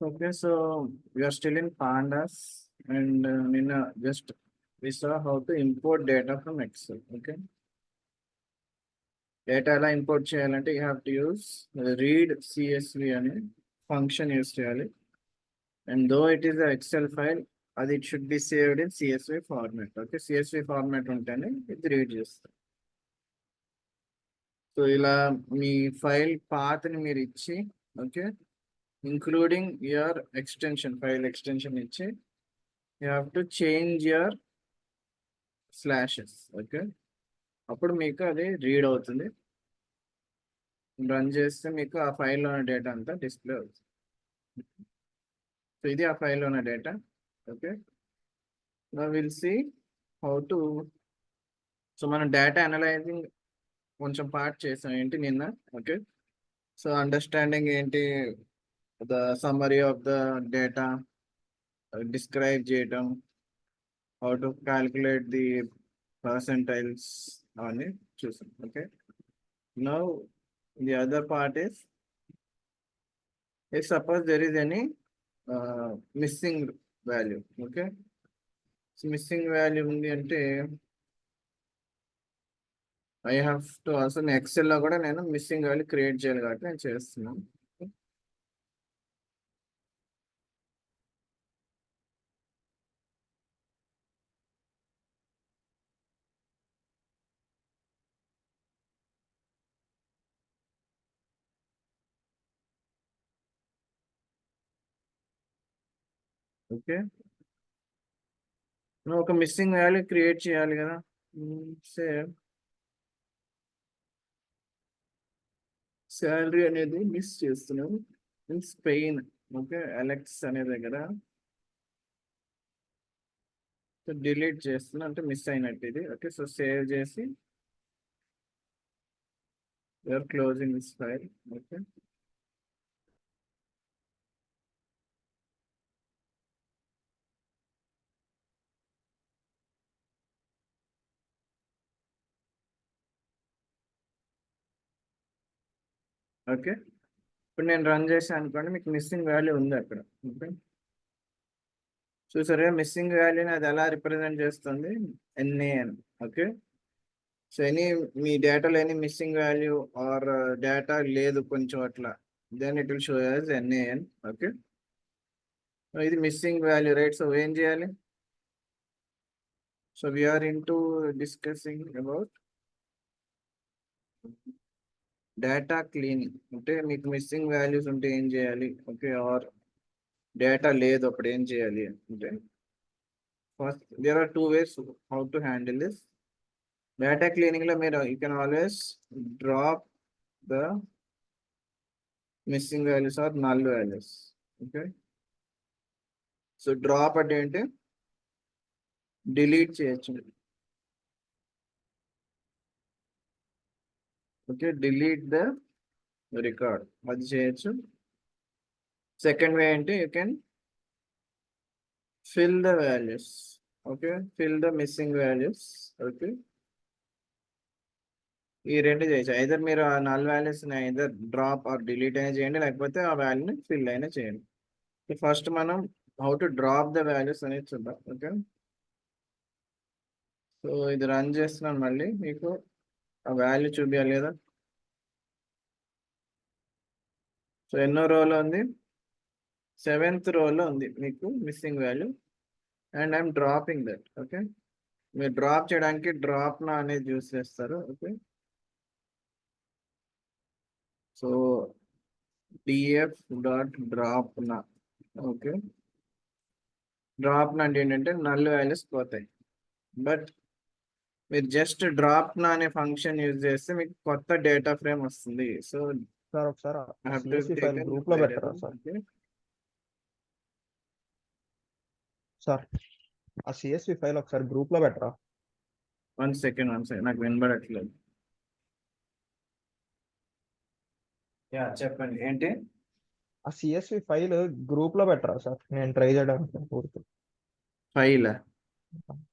Okay, so we are still in pandas, and Nina just we saw how to import data from Excel. Okay, data ఎలా import చేయాలంటే you have to use read CSV అనే function use చేయాలి. And though it is an Excel file, అది it should be saved in CSV format. Okay, CSV format ఉంటేనే ఇది read చేస్తుంది. So ఇలా మీ file పాత్ని మీరు ఇచ్చి, okay, including your extension, file extension ఇచ్చి you have to change your slashes. Okay, అప్పుడు మీకు అది రీడ్ అవుతుంది. రన్ చేస్తే మీకు ఆ ఫైల్లో ఉన్న డేటా అంతా డిస్ప్లే అవుతుంది. సో ఇది ఆ ఫైల్లో ఉన్న data. Okay, now will see how to. So మనం డేటా అనలైజింగ్ కొంచెం పార్ట్ చేసాం ఏంటి నిన్న. ఓకే, సో అండర్స్టాండింగ్ ఏంటి, the summary of the data, describe చేయటం, how to calculate the percentiles అని చూసాం. Okay, now the other part is if suppose there is any missing value. Okay, so missing value ఉంది అంటే I have to also ఎక్సెల్లో కూడా నేను missing value create చేయాలి కాబట్టి నేను చేస్తున్నాను. ఓకే, నువ్వు ఒక మిస్సింగ్ వాల్యూ క్రియేట్ చేయాలి కదా. సేమ్ శాలరీ అనేది మిస్ చేస్తున్నాను ఇన్ స్పెయిన్. ఓకే, అలెక్స్ అనే దగ్గర డిలీట్ చేస్తున్నా అంటే మిస్ అయినట్టు ఇది. ఓకే, సో సేవ్ చేసి you're closing this file. Okay, okay, ఇప్పుడు నేను రన్ చేశాను అనుకోండి, మీకు మిస్సింగ్ వాల్యూ ఉంది అక్కడ. ఓకే, చూసారా మిస్సింగ్ వాల్యూని అది ఎలా రిప్రజెంట్ చేస్తుంది, ఎన్ఏఎన్. ఓకే, సో మీ డేటాలో any missing value or data లేదు కొంచెం అట్లా, then it will show as NaN. Okay, ఇది మిస్సింగ్ వాల్యూ, రైట్. సో ఏం చేయాలి, so we're in to discussing about data cleaning. అంటే మీకు మిస్సింగ్ వాల్యూస్ ఉంటే ఏం చేయాలి, ఓకే, ఆర్ డేటా లేదు అప్పుడు ఏం చేయాలి అంటే, first there are 2 ways how to handle this. Data cleaning లో మీరు you can always drop the missing values or null values. Okay, so drop అంటే ఏంటి, డిలీట్ చేయొచ్చు. ఓకే, డిలీట్ ద రికార్డ్, అది చేయొచ్చు. సెకండ్ వే ఏంటి, you can fill the values. Okay, fill the missing values. Okay, ఈ రెండు చేయొచ్చు. Either మీరు ఆ null values either drop or delete అయినా చేయండి, లేకపోతే ఆ వాల్యూని ఫిల్ అయినా చేయండి. ఫస్ట్ మనం how to drop the values అనేది చూద్దాం. ఓకే, సో ఇది రన్ చేస్తున్నాను, మళ్ళీ మీకు ఆ వాల్యూ చూపించాలి కదా. సో ఎన్నో రోలో ఉంది, 7th రోలో ఉంది మీకు missing value, and I'm dropping that. Okay, మీరు డ్రాప్ చేయడానికి డ్రాప్ నా అనేది యూస్ చేస్తారు. Okay, so df dot drop నా. ఓకే, డ్రాప్ నా అంటే ఏంటంటే నల్ వాల్యూస్ పోతాయి. బట్ మీరు జస్ట్ డ్రాప్ నా అనే ఫంక్షన్ యూజ్ చేస్తే మీకు కొత్త డేటా ఫ్రేమ్ వస్తుంది. సో సార్ ఒకసారి I have to CSV take file an group లో పెట్టరా variable. సార్? Okay. సార్ ఆ సిఎస్వి ఫైల్ ఒకసారి గ్రూప్ లో పెట్టరా? One second, నాకు వినబడట్లేదు. యా చెప్పండి ఏంటి. ఆ సిఎస్వి ఫైల్ గ్రూప్ లో పెట్టరా సార్, నేను ట్రై చేయడానికి పూర్తి. ఫైల్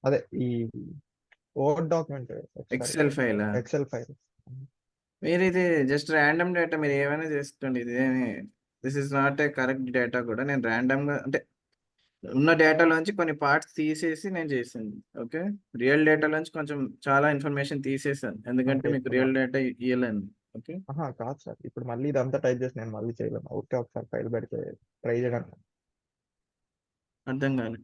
అదే ఈ word document, excel file. Excel file. మీరు ఇది జస్ట్ ర్యాండమ్ డేటా, మీరు ఏమైనా చేసుకోండి, ఇది this is not a correct data కూడా. నేను ర్యాండమ్గా అంటే ఉన్న డేటాలోంచి కొన్ని పార్ట్స్ తీసేసి నేను చేసింది. ఓకే, రియల్ డేటాలోంచి కొంచెం చాలా ఇన్ఫర్మేషన్ తీసేసాను, ఎందుకంటే ఓకే. మీకు రియల్ డేటా ఇయ్యలేను. ఓకే, కాదు సార్. ఇప్పుడు మళ్ళీ ఇదంతా టైప్ చేసి నేను మళ్ళీ చేయలేను. ఊరికే ఒకసారి ఫైల్ పెడితే ట్రై చేయడానికి. అర్థం కాదు.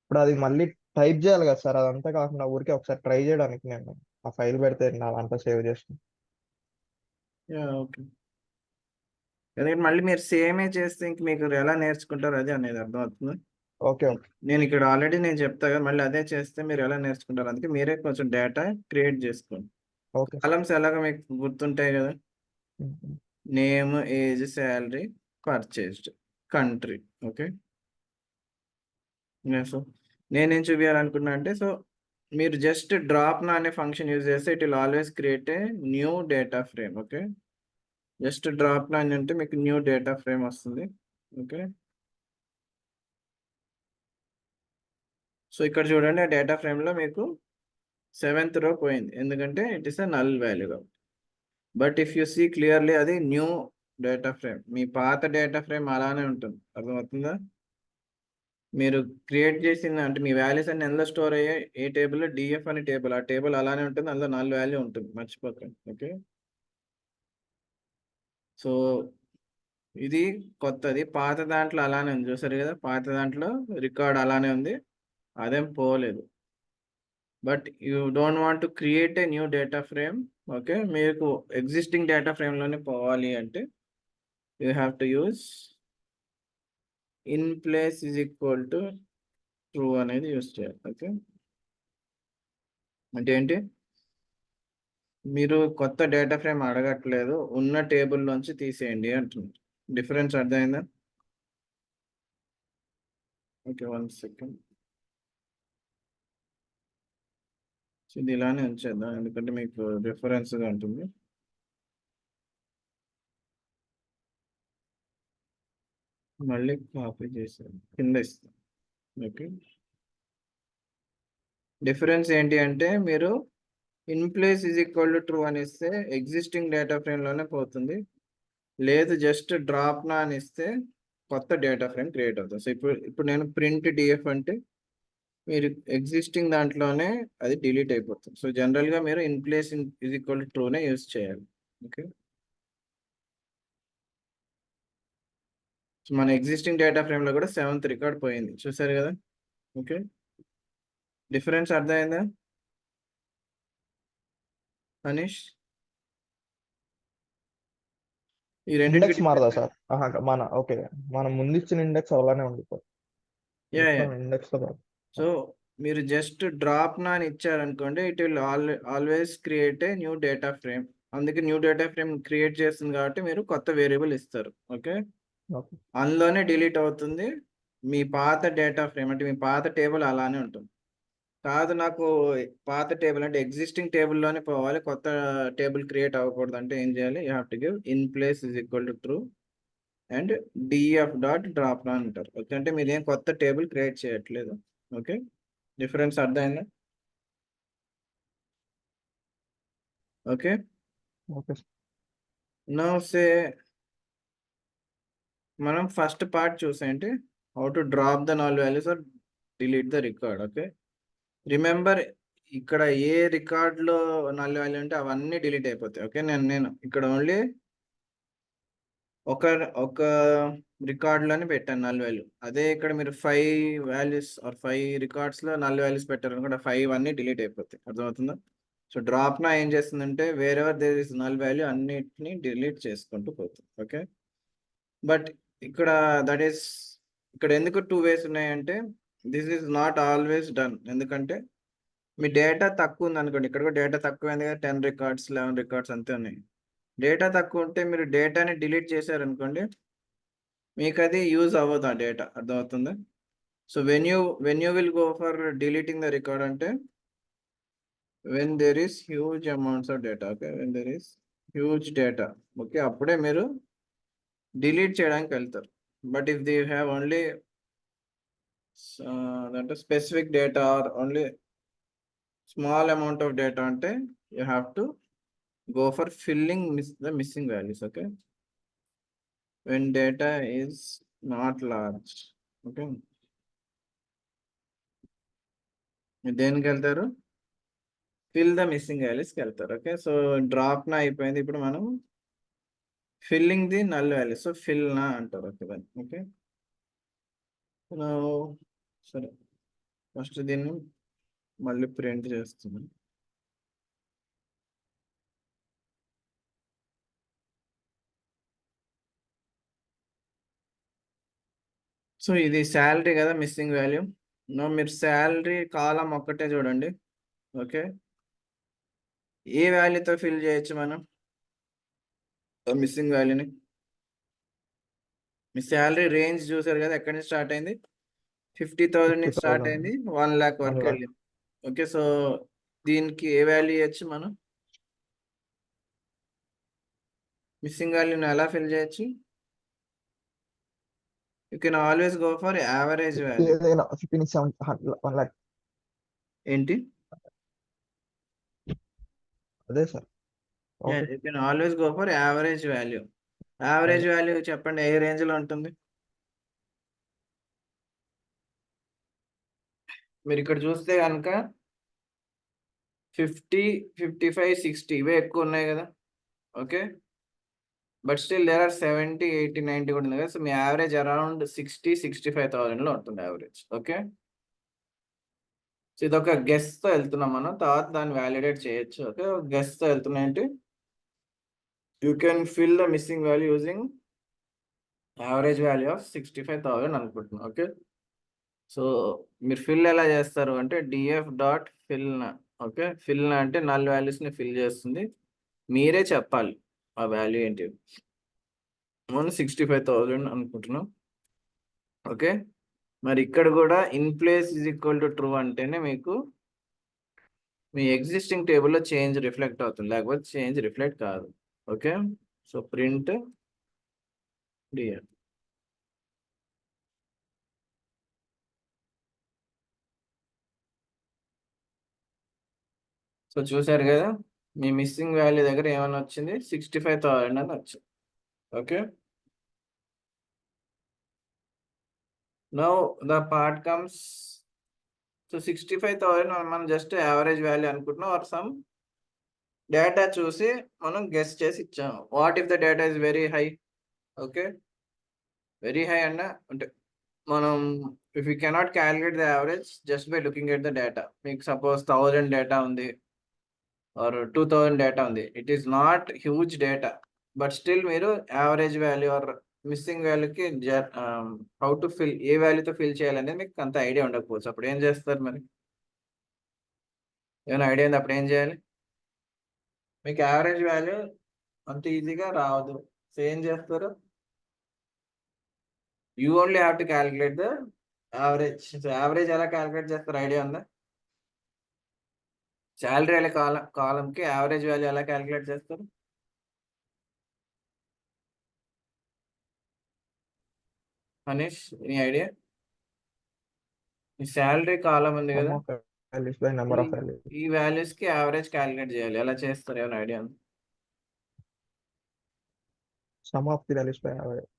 ఇప్పుడు అది మళ్ళీ టైప్ చేయాలి కదా సార్. అదంతా కాకుండా ఊరికే ఒకసారి ట్రై చేయడానికి నేను ఆ ఫైల్ పెడితే నాదంతా సేవ్ చేస్తాను. Yeah, okay. ఎందుకంటే మళ్ళీ మీరు సేమే చేస్తే ఇంక మీకు ఎలా నేర్చుకుంటారు అది అనేది అర్థం అవుతుంది. ఓకే. ఓకే. నేను ఇక్కడ ఆల్రెడీ నేను చెప్తా కదా, మళ్ళీ అదే చేస్తే మీరు ఎలా నేర్చుకుంటారు. అందుకే మీరే కొంచెం డేటా క్రియేట్ చేసుకోండి. Okay sir. కాలమ్స్ ఎలాగ మీకు గుర్తుంటాయి కదా, um. Name, age, salary, purchased, country. Okay, so నేనేం చూపించాలనుకున్నా అంటే, సో మీరు జస్ట్ డ్రాప్ నా అనే ఫంక్షన్ యూజ్ చేస్తే it will always create a new data frame. Okay, just dropna అని అంటే మీకు న్యూ డేటా ఫ్రేమ్ వస్తుంది. ఓకే, సో ఇక్కడ చూడండి, ఆ డేటా ఫ్రేమ్లో మీకు 7th రో పోయింది, ఎందుకంటే it is a null value. But if you see clearly అది న్యూ డేటా ఫ్రేమ్. మీ పాత డేటా ఫ్రేమ్ అలానే ఉంటుంది, అర్థమవుతుందా. మీరు క్రియేట్ చేసిన అంటే మీ వాల్యూస్ అన్ని ఎందులో స్టోర్ అయ్యాయి, ఏ టేబుల్లో, డిఎఫ్ అనే టేబుల్. ఆ టేబుల్ అలానే ఉంటుంది, అందులో నల్ వాల్యూ ఉంటుంది, మర్చిపోకండి. ఓకే, సో ఇది కొత్తది. పాత దాంట్లో అలానే ఉంది, చూసారు కదా, పాత దాంట్లో రికార్డ్ అలానే ఉంది, అదేం పోలేదు. But you don't want to create a new data frame. Okay, మీకు ఎగ్జిస్టింగ్ డేటా ఫ్రేమ్లోనే పోవాలి అంటే you have to use in place is equal to true అనేది యూజ్ చేయాలి. ఓకే, అంటే ఏంటి, మీరు కొత్త డేటా ఫ్రేమ్ అడగట్లేదు, ఉన్న టేబుల్ నుంచి తీసేయండి అంటున్నారు. డిఫరెన్స్ అర్థమైందా. Okay, 1 second. ఇది ఇలానే ఉంచేద్దాం, ఎందుకంటే మీకు రిఫరెన్స్గా ఉంటుంది. మళ్ళీ కాపీ చేసాను, కింద ఇస్తాం. ఓకే, డిఫరెన్స్ ఏంటి అంటే, మీరు in place is equal to true అని ఇస్తే ఎగ్జిస్టింగ్ డేటా ఫ్రేమ్లోనే పోతుంది, లేదు జస్ట్ డ్రాప్ నా అని ఇస్తే కొత్త డేటా ఫ్రేమ్ క్రియేట్ అవుతుంది. సో ఇప్పుడు నేను ప్రింట్ డిఎఫ్ అంటే మీరు ఎగ్జిస్టింగ్ దాంట్లోనే అది డిలీట్ అయిపోతుంది. సో జనరల్గా మీరు in place is equal to ట్రూనే యూజ్ చేయాలి. ఓకే, సో మన ఎగ్జిస్టింగ్ డేటా ఫ్రేమ్లో కూడా 7th రికార్డ్ పోయింది, చూసారు కదా. ఓకే, డిఫరెన్స్ అర్థమైందా అనీష్. ఈ రెండింటికి ఇండెక్స్ మారదా సార్? ఓకే. మనం ముందు ఇచ్చిన ఇండెక్స్ అలానే ఉండిపోతుంది. యా, మొత్తం ఇండెక్స్ తో పాటు. సో మీరు జస్ట్ డ్రాప్ నా అని ఇచ్చారనుకోండి, it will always create a new data frame. అందుకే న్యూ డేటా ఫ్రేమ్ క్రియేట్ చేస్తుంది కాబట్టి మీరు కొత్త వేరియబుల్ ఇస్తారు. Okay, okay. అందులోనే డిలీట్ అవుతుంది. మీ పాత డేటా ఫ్రేమ్ అంటే మీ పాత టేబుల్ అలానే ఉంటుంది. కాదు నాకు పాత టేబుల్ అంటే ఎగ్జిస్టింగ్ టేబుల్లోనే పోవాలి, కొత్త టేబుల్ క్రియేట్ అవ్వకూడదు అంటే ఏం చేయాలి, you have to give in place is equal to true and DF dot dropna అంటారు. ఓకే, అంటే మీరు ఏం కొత్త టేబుల్ క్రియేట్ చేయట్లేదు. ఓకే, డిఫరెన్స్ అర్థమైందా. Okay, okay. నౌ సే మనం ఫస్ట్ పార్ట్ చూసేంటి, how to drop the null values or delete the record. Okay, remember ఇక్కడ ఏ రికార్డ్లో నల్ వాల్యూ ఉంటే అవన్నీ డిలీట్ అయిపోతాయి. ఓకే, నేను ఇక్కడ ఓన్లీ ఒక ఒక రికార్డ్లోనే పెట్టాను నల్ వాల్యూ. అదే ఇక్కడ మీరు 5 వాల్యూస్ ఆర్ 5 రికార్డ్స్లో నల్ వాల్యూస్ పెట్టారు అనుకుంటే 5 అన్నీ డిలీట్ అయిపోతాయి, అర్థమవుతుందా. సో డ్రాప్ నా ఏం చేస్తుందంటే wherever there is null value అన్నిటిని డిలీట్ చేసుకుంటూ పోతుంది. ఓకే, బట్ ఇక్కడ దట్ ఈస్ ఇక్కడ ఎందుకు 2 వేస్ ఉన్నాయంటే this is not always done. ఎందుకంటే మీ డేటా తక్కువ ఉంది అనుకోండి, ఇక్కడ కూడా డేటా తక్కువైంది కదా, 10 రికార్డ్స్ 11 రికార్డ్స్ అంతే ఉన్నాయి. డేటా తక్కువ ఉంటే మీరు డేటాని డిలీట్ చేశారనుకోండి, మీకు అది యూజ్ అవ్వదు ఆ డేటా, అర్థమవుతుందా. So when you will go for deleting the record అంటే when there is huge amounts of data. Okay, when there is huge data, okay, అప్పుడే మీరు డిలీట్ చేయడానికి వెళ్తారు. But if they have only అంటే specific data or only small amount of data అంటే you have to go for filling the missing values. Okay, when data is not large. Okay, దేనికి వెళ్తారు? Fill the missing వాల్యూస్కి వెళ్తారు. Okay, so drop నా అయిపోయింది. ఇప్పుడు మనం filling the null value, so fill నా అంటారు. ఓకే దాన్ని. ఓకే, సరే ఫస్ట్ దీన్ని మళ్ళీ ప్రింట్ చేస్తున్నాను. సో ఇది శాలరీ కదా మిస్సింగ్ వాల్యూ. మీరు శాలరీ కాలం ఒక్కటే చూడండి. ఓకే, ఏ వాల్యూతో ఫిల్ చేయొచ్చు మనం మిస్సింగ్ వాల్యూని? మీ శాలరీ రేంజ్ చూసారు కదా, ఎక్కడి నుంచి స్టార్ట్ అయింది? 50,000 నుంచి స్టార్ట్ 50,000 అయింది, 1,00,000 1 వరకు lakh. వెళ్ళింది. ఓకే, సో దీనికి ఏ వాల్యూ ఇవ్వచ్చు మనం? మిస్సింగ్ వాల్యూని ఎలా ఫిల్ చేయొచ్చు? You can always go for average value. ఏదైనా 50 నుంచి 1 lakh. ఏంటి? అదే sir. Okay. You can always go for average value. Average value చెప్పండి, ఏ రేంజ్ లో ఉంటుంది? మీరు ఇక్కడ చూస్తే కనుక 50, 55, 60 ఇవే ఎక్కువ ఉన్నాయి కదా. Okay, but still there are 70, 80, 90 కూడా ఉంది కదా. సో మీ యావరేజ్ అరౌండ్ 60,000-65,000 లో ఉంటుంది యావరేజ్. ఓకే, సో ఇది ఒక గెస్ తో వెళ్తున్నాం మనం, తర్వాత దాన్ని వ్యాలిడేట్ చేయొచ్చు. ఓకే, గెస్ తో వెళ్తున్నా ఏంటి? You can fill the missing value using average value of 65,000 అనుకుంటున్నాం. ఓకే, సో మీరు ఫిల్ ఎలా చేస్తారు అంటే DF dot fill. Okay, fill అంటే నల్ వాల్యూస్ ని ఫిల్ చేస్తుంది, మీరే చెప్పాలి ఆ వాల్యూ ఏంటి. మనం 65,000 అనుకుంటున్నాం. ఓకే, మరి ఇక్కడ కూడా in place is equal to true అంటేనే మీకు మీ ఎగ్జిస్టింగ్ టేబుల్లో చేంజ్ రిఫ్లెక్ట్ అవుతుంది, లేకపోతే చేంజ్ రిఫ్లెక్ట్ కాదు. Okay, so print DF. So చూసారు కదా, మీ మిస్సింగ్ వాల్యూ దగ్గర ఏమైనా వచ్చింది? 65,000 అని వచ్చింది. Okay, now the part comes. So 65,000 మనం జస్ట్ యావరేజ్ వాల్యూ అనుకుంటున్నాం, ఆర్ సమ్ డేటా చూసి మనం గెస్ చేసి ఇచ్చాము. What if the data is very high? Okay, very high అన్న అంటే మనం if you cannot calculate the average just by looking at the data. మీకు సపోజ్ 1000 డేటా ఉంది ఆర్ 2000 డేటా ఉంది, it is not huge data, but still మీరు average value are missing వాల్యూకి how to fill, ఏ వాల్యూతో fill చేయాలనేది మీకు అంత idea ఉండకపోవచ్చు. అప్పుడు ఏం చేస్తారు మరి? ఏమైనా ఐడియా ఉంది అప్పుడు ఏం చేయాలి? మీకు యావరేజ్ వాల్యూ అంత ఈజీగా రావద్దు, సో ఏం చేస్తారు? You only have to calculate the average. So average ఎలా క్యాలిక్యులేట్ చేస్తారు, ఐడియా ఉందా? శాలరీ అనే కాలంకి యావరేజ్ వాల్యూ ఎలా క్యాలిక్యులేట్ చేస్తారు? మనీష్, నీ ఐడియా? ఈ శాలరీ కాలం ఉంది Sum కదా, of values by number ఈ of values. ఈ వాల్యూస్ కి యావరేజ్ క్యాలిక్యులేట్ చేయాలి. ఎలా చేస్తారు, ఏమైనా ఐడియా ఉంది? Sum of the values by average.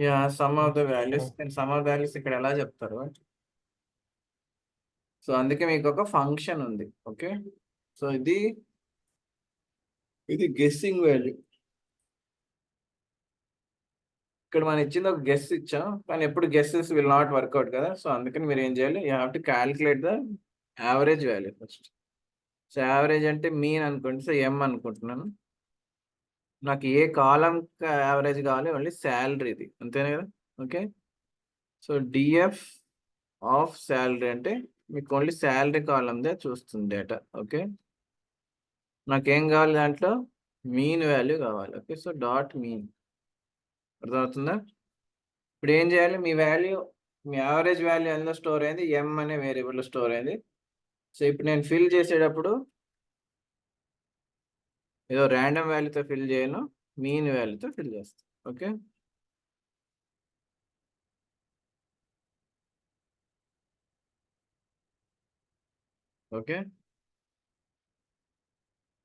Yeah, some of the values. Some of values ఇక్కడ ఎలా చెప్తారు? సో అందుకే మీకు ఒక ఫంక్షన్ ఉంది. ఓకే, సో ఇది గెస్సింగ్ వాల్యూ. ఇక్కడ మనం ఇచ్చింది ఒక గెస్ ఇచ్చాం, కానీ ఎప్పుడు గెస్సెస్ విల్ నాట్ వర్కౌట్ కదా. సో అందుకని మీరు ఏం చేయాలి? You have to calculate the average value first. So average అంటే మీన్ అనుకోండి. సో ఎం అనుకుంటున్నాను, నాకు ఏ కాలం యావరేజ్ కావాలి? ఓన్లీ శాలరీది, అంతేనే కదా. Okay, so DF of salary అంటే మీకు ఓన్లీ శాలరీ కాలందే చూస్తుంది డేటా. ఓకే, నాకేం కావాలి? దాంట్లో మీన్ వాల్యూ కావాలి. Okay, so dot mean. అర్థమవుతుందా? ఇప్పుడు ఏం చేయాలి? మీ వాల్యూ, మీ యావరేజ్ వాల్యూ ఎందులో స్టోర్ అయింది? ఎం అనే వేరియబుల్లో స్టోర్ అయింది. సో ఇప్పుడు నేను ఫిల్ చేసేటప్పుడు ఏదో ర్యాండమ్ వాల్యూతో ఫిల్ చేయను, మీన్ వాల్యూతో ఫిల్ చేస్తాను. ఓకే, ఓకే,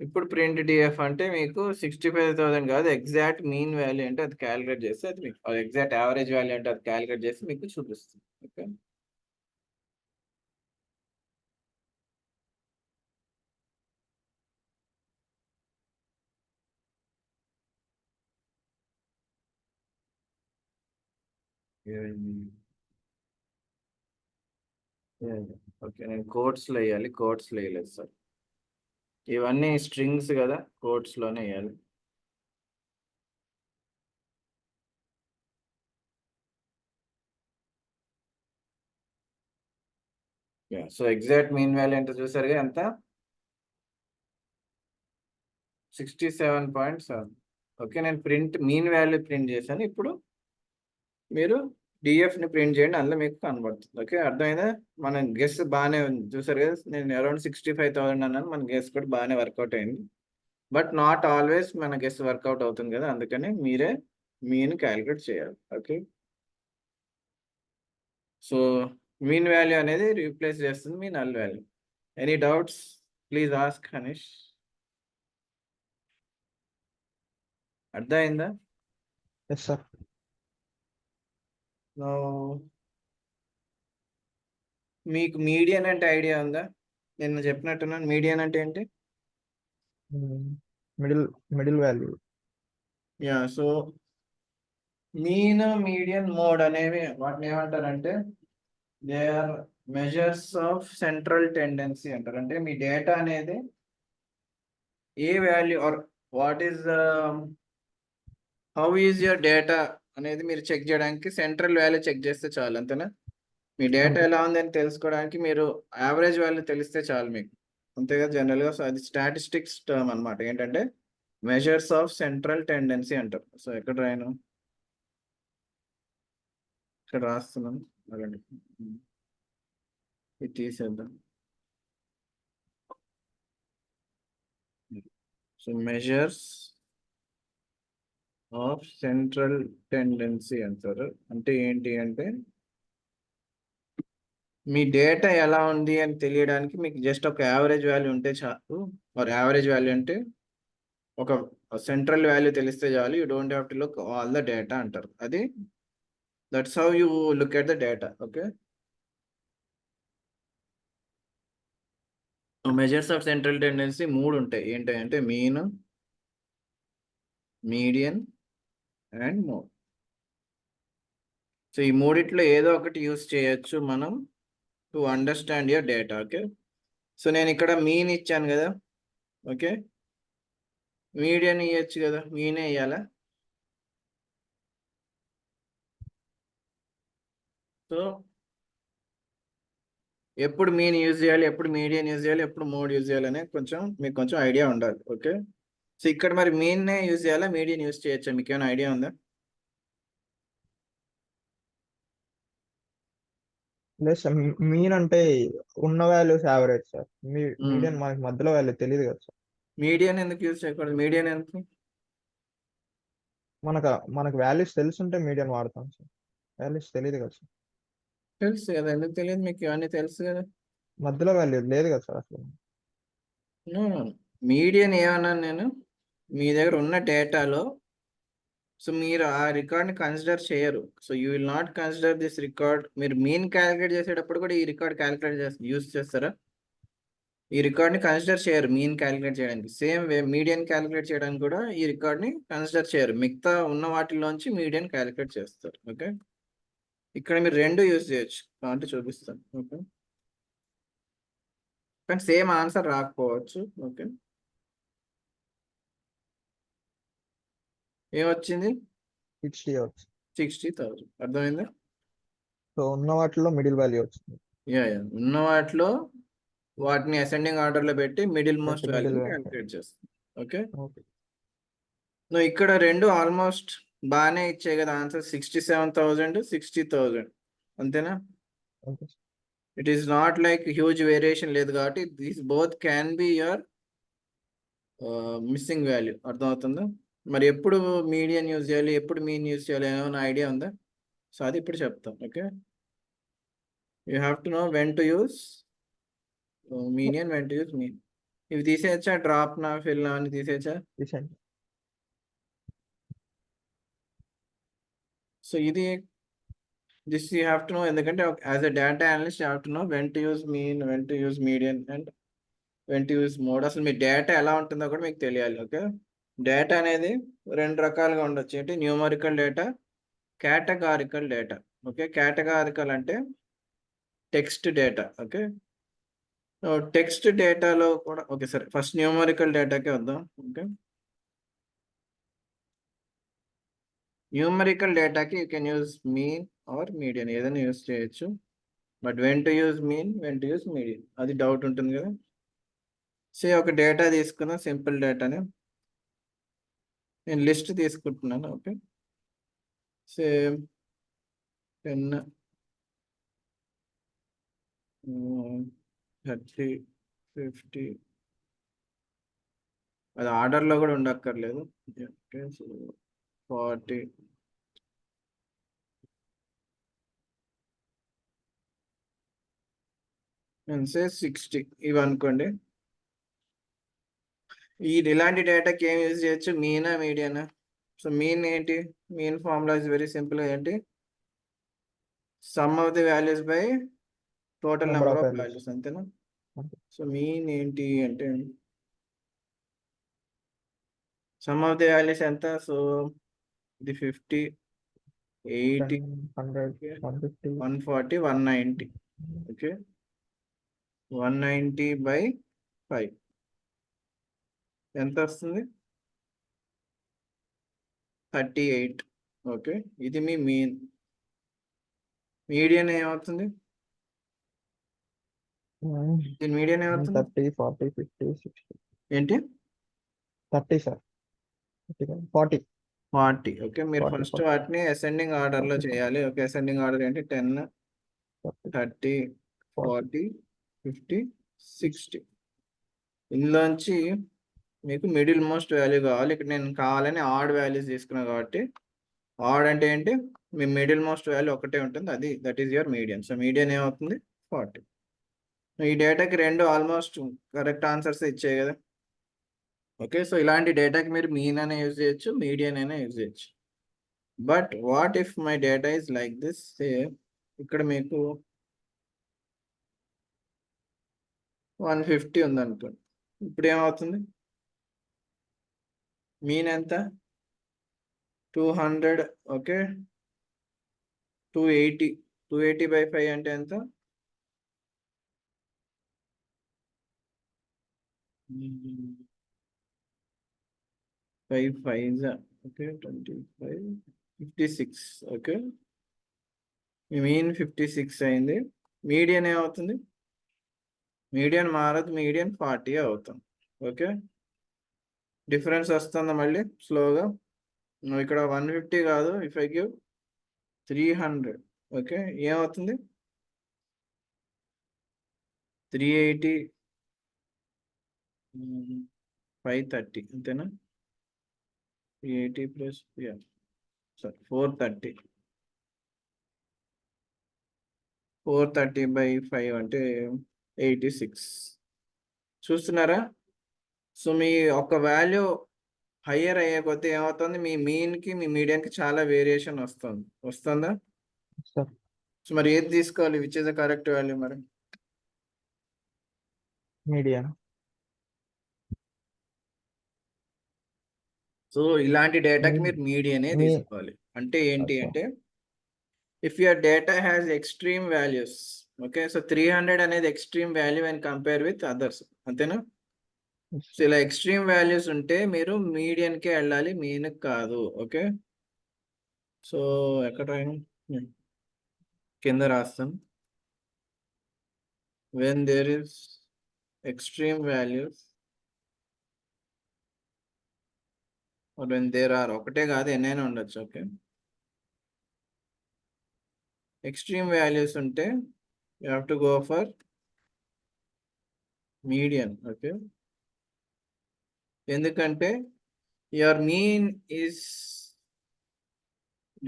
ఇప్పుడు ప్రింట్ డిఎఫ్ అంటే మీకు 65,000 కాదు, ఎగ్జాక్ట్ మీన్ వాల్యూ అంటే అది క్యాలిక్యులేట్ చేస్తే అది మీకు ఎగ్జాక్ట్ యావరేజ్ వాల్యూ అంటే అది క్యాలిక్యులేట్ చేసి మీకు చూపిస్తుంది. ఓకే, ఓకే నేను కోట్స్లో వేయాలి, కోట్స్లో వేయలేదు సార్. ఇవన్నీ స్ట్రింగ్స్ కదా, కోట్స్లోనే వేయాలి. సో ఎగ్జాక్ట్ మీన్ వాల్యూ ఎంత చూసారుగా, ఎంత 67.7. ఓకే, నేను మీన్ వాల్యూ ప్రింట్ చేశాను. ఇప్పుడు మీరు డిఎఫ్ని ప్రింట్ చేయండి, అందులో మీకు కనబడుతుంది. ఓకే, అర్థమైందా? మన గెస్ బాగానే ఉంది చూసారు కదా, నేను అరౌండ్ 65,000 అన్నాను, మన గెస్ కూడా బాగానే వర్కౌట్ అయింది. బట్ నాట్ ఆల్వేస్ మన గెస్ వర్కౌట్ అవుతుంది కదా, అందుకని మీరే మీన్ క్యాలిక్యులేట్ చేయాలి. ఓకే, సో మీన్ వాల్యూ అనేది రీప్లేస్ చేస్తుంది మీ null value. Any doubts please ask Hanish. అర్థమైందా? Yes sir. మీకు మీడియన్ అంటే ఐడియా ఉందా? నేను చెప్పినట్టున్నాను, మీడియన్ అంటే ఏంటి? Middle middle value. Yeah, so mean, median, mode అనేవి వాటిని ఏమంటారంటే they are measures of central tendency అంటారు. అంటే మీ డేటా అనేది ఏ value are what is how is your data అనేది మీరు చెక్ చేయడానికి సెంట్రల్ వాల్యూ చెక్ చేస్తే చాలు, అంతేనా? మీ డేటా అంతే. ఎలా ఉందని తెలుసుకోవడానికి మీరు యావరేజ్ వాల్యూ తెలిస్తే చాలు మీకు, అంతేగా జనరల్గా. సో అది స్టాటిస్టిక్స్ టర్మ్ అనమాట. ఏంటంటే మెజర్స్ ఆఫ్ సెంట్రల్ టెండెన్సీ అంటారు. సో ఎక్కడ రాయను, ఇక్కడ రాస్తున్నాను, అలాంటి ఇది తీసేద్దాం. So measures of central tendency అంటారు. అంటే ఏంటి అంటే మీ డేటా ఎలా ఉంది అని తెలియడానికి మీకు జస్ట్ ఒక యావరేజ్ వాల్యూ ఉంటే చాలు. మరి యావరేజ్ వాల్యూ అంటే ఒక సెంట్రల్ వాల్యూ తెలిస్తే చాలు, you don't have to look all the data అంటారు. అది that's how you look at the data. Okay, measures of central tendency 3 ఉంటాయి. ఏంటంటే mean, median and mode. So ఈ మూడిట్లో ఏదో ఒకటి యూస్ చేయొచ్చు మనం to understand your data. Okay, so నేను ఇక్కడ మీన్ ఇచ్చాను కదా, ఓకే, మీడియన్ ఇవ్వచ్చు కదా, మీనే ఇవ్వాలా? సో ఎప్పుడు మీన్ యూజ్ చేయాలి, ఎప్పుడు మీడియన్ యూజ్ చేయాలి, ఎప్పుడు మోడ్ యూజ్ చేయాలి అనేది కొంచెం మీకు కొంచెం ఐడియా ఉండాలి. ఓకే, సో ఇక్కడ మరి మీన్నే యూజ్ చేయాలా, మీడియన్ యూజ్ చేయొచ్చా, మీకు ఏమైనా ఐడియా ఉందా? లేదు సార్, మీన్ అంటే ఉన్న వాల్యూస్ యావరేజ్ సార్. మీడియన్ మనకి మధ్యలో వాల్యూ తెలియదు కదా సార్. మీడియన్ ఎందుకు యూజ్ చేయకూడదు, మీడియన్ ఎందుకు? మనకు వాల్యూస్ తెలుసుంటే మీడియన్ వాడతాం సార్. వాల్యూస్ తెలియదు కదా సార్. తెలుసు కదా, ఎందుకు తెలియదు మీకు, ఇవన్నీ తెలుసు కదా. మధ్యలో వాల్యూ లేదు కదా సార్ అసలు. మీడియన్ ఏమన్నాను నేను, మీ దగ్గర ఉన్న డేటాలో సో మీరు ఆ రికార్డ్ని కన్సిడర్ చేయరు. So you will not consider this record. మీరు మీన్ క్యాలిక్యులేట్ చేసేటప్పుడు కూడా ఈ రికార్డ్ క్యాలిక్యులేట్ యూస్ చేస్తారా? ఈ రికార్డ్ని కన్సిడర్ చేయరు మీన్ క్యాలిక్యులేట్ చేయడానికి. సేమ్ వే మీడియన్ క్యాలిక్యులేట్ చేయడానికి కూడా ఈ రికార్డ్ని కన్సిడర్ చేయరు. మిగతా ఉన్న వాటిలోంచి మీడియన్ క్యాలిక్యులేట్ చేస్తారు. ఓకే, ఇక్కడ మీరు రెండు యూజ్ చేయొచ్చు, అంటే చూపిస్తాను. ఓకే, కానీ సేమ్ ఆన్సర్ రాకపోవచ్చు. ఓకే, ఏమొచ్చింది? 60 వచ్చింది. 60,000. అర్థమైందా? సో ఉన్న వాటిలో మిడిల్ వాల్యూ వచ్చింది. యా, ఉన్న వాటిలో వాటిని అసెండింగ్ ఆర్డర్లో పెట్టి మిడిల్ మోస్ట్ మిడిల్ వాల్యూని వాల్యూ. క్యాలిక్యులేట్ చేస్తుంది. Okay, okay. నువ్వు ఇక్కడ రెండు ఆల్మోస్ట్ బాగానే ఇచ్చాయి కదా ఆన్సర్, 67,000, 60,000, అంతేనా? Okay. It is not like huge variation లేదు కాబట్టి these both can be your missing value. అర్థమవుతుందా? మరి ఎప్పుడు మీడియన్ యూజ్ చేయాలి, ఎప్పుడు మీన్ యూజ్ చేయాలి ఏమైనా ఐడియా ఉందా? సో అది ఇప్పుడు చెప్తాం. Okay, you have to know when to use median, when to use mean. ఇవి తీసేయచ్చా, డ్రాప్ నా ఫిల్ నా అని తీసేయచ్చా? తీసేయండి. సో ఇది this you have to know, ఎందుకంటే as a data analyst you have to know when to use mean, when to use median and when to use mode. అసలు మీ data ఎలా ఉంటుందో కూడా మీకు తెలియాలి. ఓకే, డేటా అనేది రెండు రకాలుగా ఉండొచ్చు. ఏంటి? Numerical data, categorical data. Okay, categorical అంటే టెక్స్ట్ డేటా. ఓకే, టెక్స్ట్ డేటాలో కూడా ఓకే సరే, ఫస్ట్ న్యూమరికల్ డేటాకే వద్దాం. ఓకే, న్యూమరికల్ డేటాకి you can use mean or median, ఏదైనా యూజ్ చేయొచ్చు. But when to use mean, when to use median, అది డౌట్ ఉంటుంది కదా. సే ఒక డేటా తీసుకున్నా, సింపుల్ డేటాని నేను లిస్ట్ తీసుకుంటున్నాను. ఓకే, సే 10 30 50, అది ఆర్డర్లో కూడా ఉండక్కర్లేదు. ఓకే, సో 40 అండ్ సే 60 ఇవి అనుకోండి. ఇలాంటి డేటాకి ఏం యూజ్ చేయొచ్చు? మీనా, మీడియానా? సో మీన్ ఏంటి? Mean formula is very simple. ఏంటి? Sum of the values by total number number of of values. Values, అంతేనా? సో మీన్ ఏంటి అంటే సమ్ ఆఫ్ ది వాల్యూస్ ఎంత? సో ఇది 50, 80, 100, 150. 140, 190. ఓకే, 190 by 5 ఎంత వస్తుంది? 38. ఓకే, ఇది మీ మీన్. మీడియన్ ఏమవుతుంది? దీని మీడియన్ ఏమవుతుంది? 30, 40, 50, 60. ఏంటి? 30 సార్, 40. 40. ఓకే, మీరు 40, ఫస్ట్ 40, వాటిని అసెండింగ్ ఆర్డర్లో 40, చేయాలి. ఓకే, అసెండింగ్ ఆర్డర్ ఏంటి? 10, 40, 30, 40. 40, 50, 60. ఇందులోంచి మీకు మిడిల్ మోస్ట్ వాల్యూ కావాలి. ఇక్కడ నేను కావాలని ఆడ్ వాల్యూస్ తీసుకున్నా కాబట్టి, ఆడ్ అంటే ఏంటి? మీ మిడిల్ మోస్ట్ వాల్యూ ఒకటే ఉంటుంది, అది that is your median. So median ఏమవుతుంది? 40. ఈ డేటాకి రెండు ఆల్మోస్ట్ కరెక్ట్ ఆన్సర్స్ ఇచ్చాయి కదా. ఓకే, సో ఇలాంటి డేటాకి మీరు మీన్ అనే యూజ్ చేయొచ్చు, మీడియన్ అయినా యూజ్ చేయొచ్చు. But what if my data is like this? ఇక్కడ మీకు 150 ఉందనుకోండి. ఇప్పుడు ఏమవుతుంది? మీన్ ఎంత? 200. ఓకే, 280. 280 by 5 అంటే ఎంత? 5 5s. ఓకే, 25, 56. ఓకే, మీ మీన్ 56 అయింది. మీడియన్ ఏమవుతుంది? మీడియన్ మారదు, మీడియన్ 40 అవుతుంది. ఓకే, డిఫరెన్స్ వస్తుందా మళ్ళీ స్లోగా? ఇక్కడ 150 కాదు, ఇఫ్ ఐ గివ్ 300. ఓకే, ఏమవుతుంది? 380, 530, అంతేనా? 380 ప్లస్ సారీ 430. 430 by 5 అంటే 86. చూస్తున్నారా? సో మీ ఒక వాల్యూ హయ్యర్ అయ్యే కొద్దీ ఏమవుతుంది? మీ మీన్కి మీ మీడియాన్కి చాలా వేరియేషన్ వస్తుందా? సార్ సో మరి ఏది తీసుకోవాలి? Which is the correct value మరి? మీడియన్. సో ఇలాంటి డేటాకి మీరు మీడియనే మీ తీసుకోవాలి. అంటే ఏంటి అచ్చా. అంటే if your data has extreme values, okay, so 300 అనేది extreme value and compare with others, అంతేనా? సో ఇలా ఎక్స్ట్రీమ్ వాల్యూస్ ఉంటే మీరు మీడియన్కే వెళ్ళాలి, మీన్ కాదు. ఓకే, సో ఎక్కడ కింద రాస్తాం. When there is extreme values when there are, ఒకటే కాదు ఎన్నైనా ఉండొచ్చు. ఓకే, ఎక్స్ట్రీమ్ వాల్యూస్ ఉంటే you have to go for median. Okay, ఎందుకంటే your mean is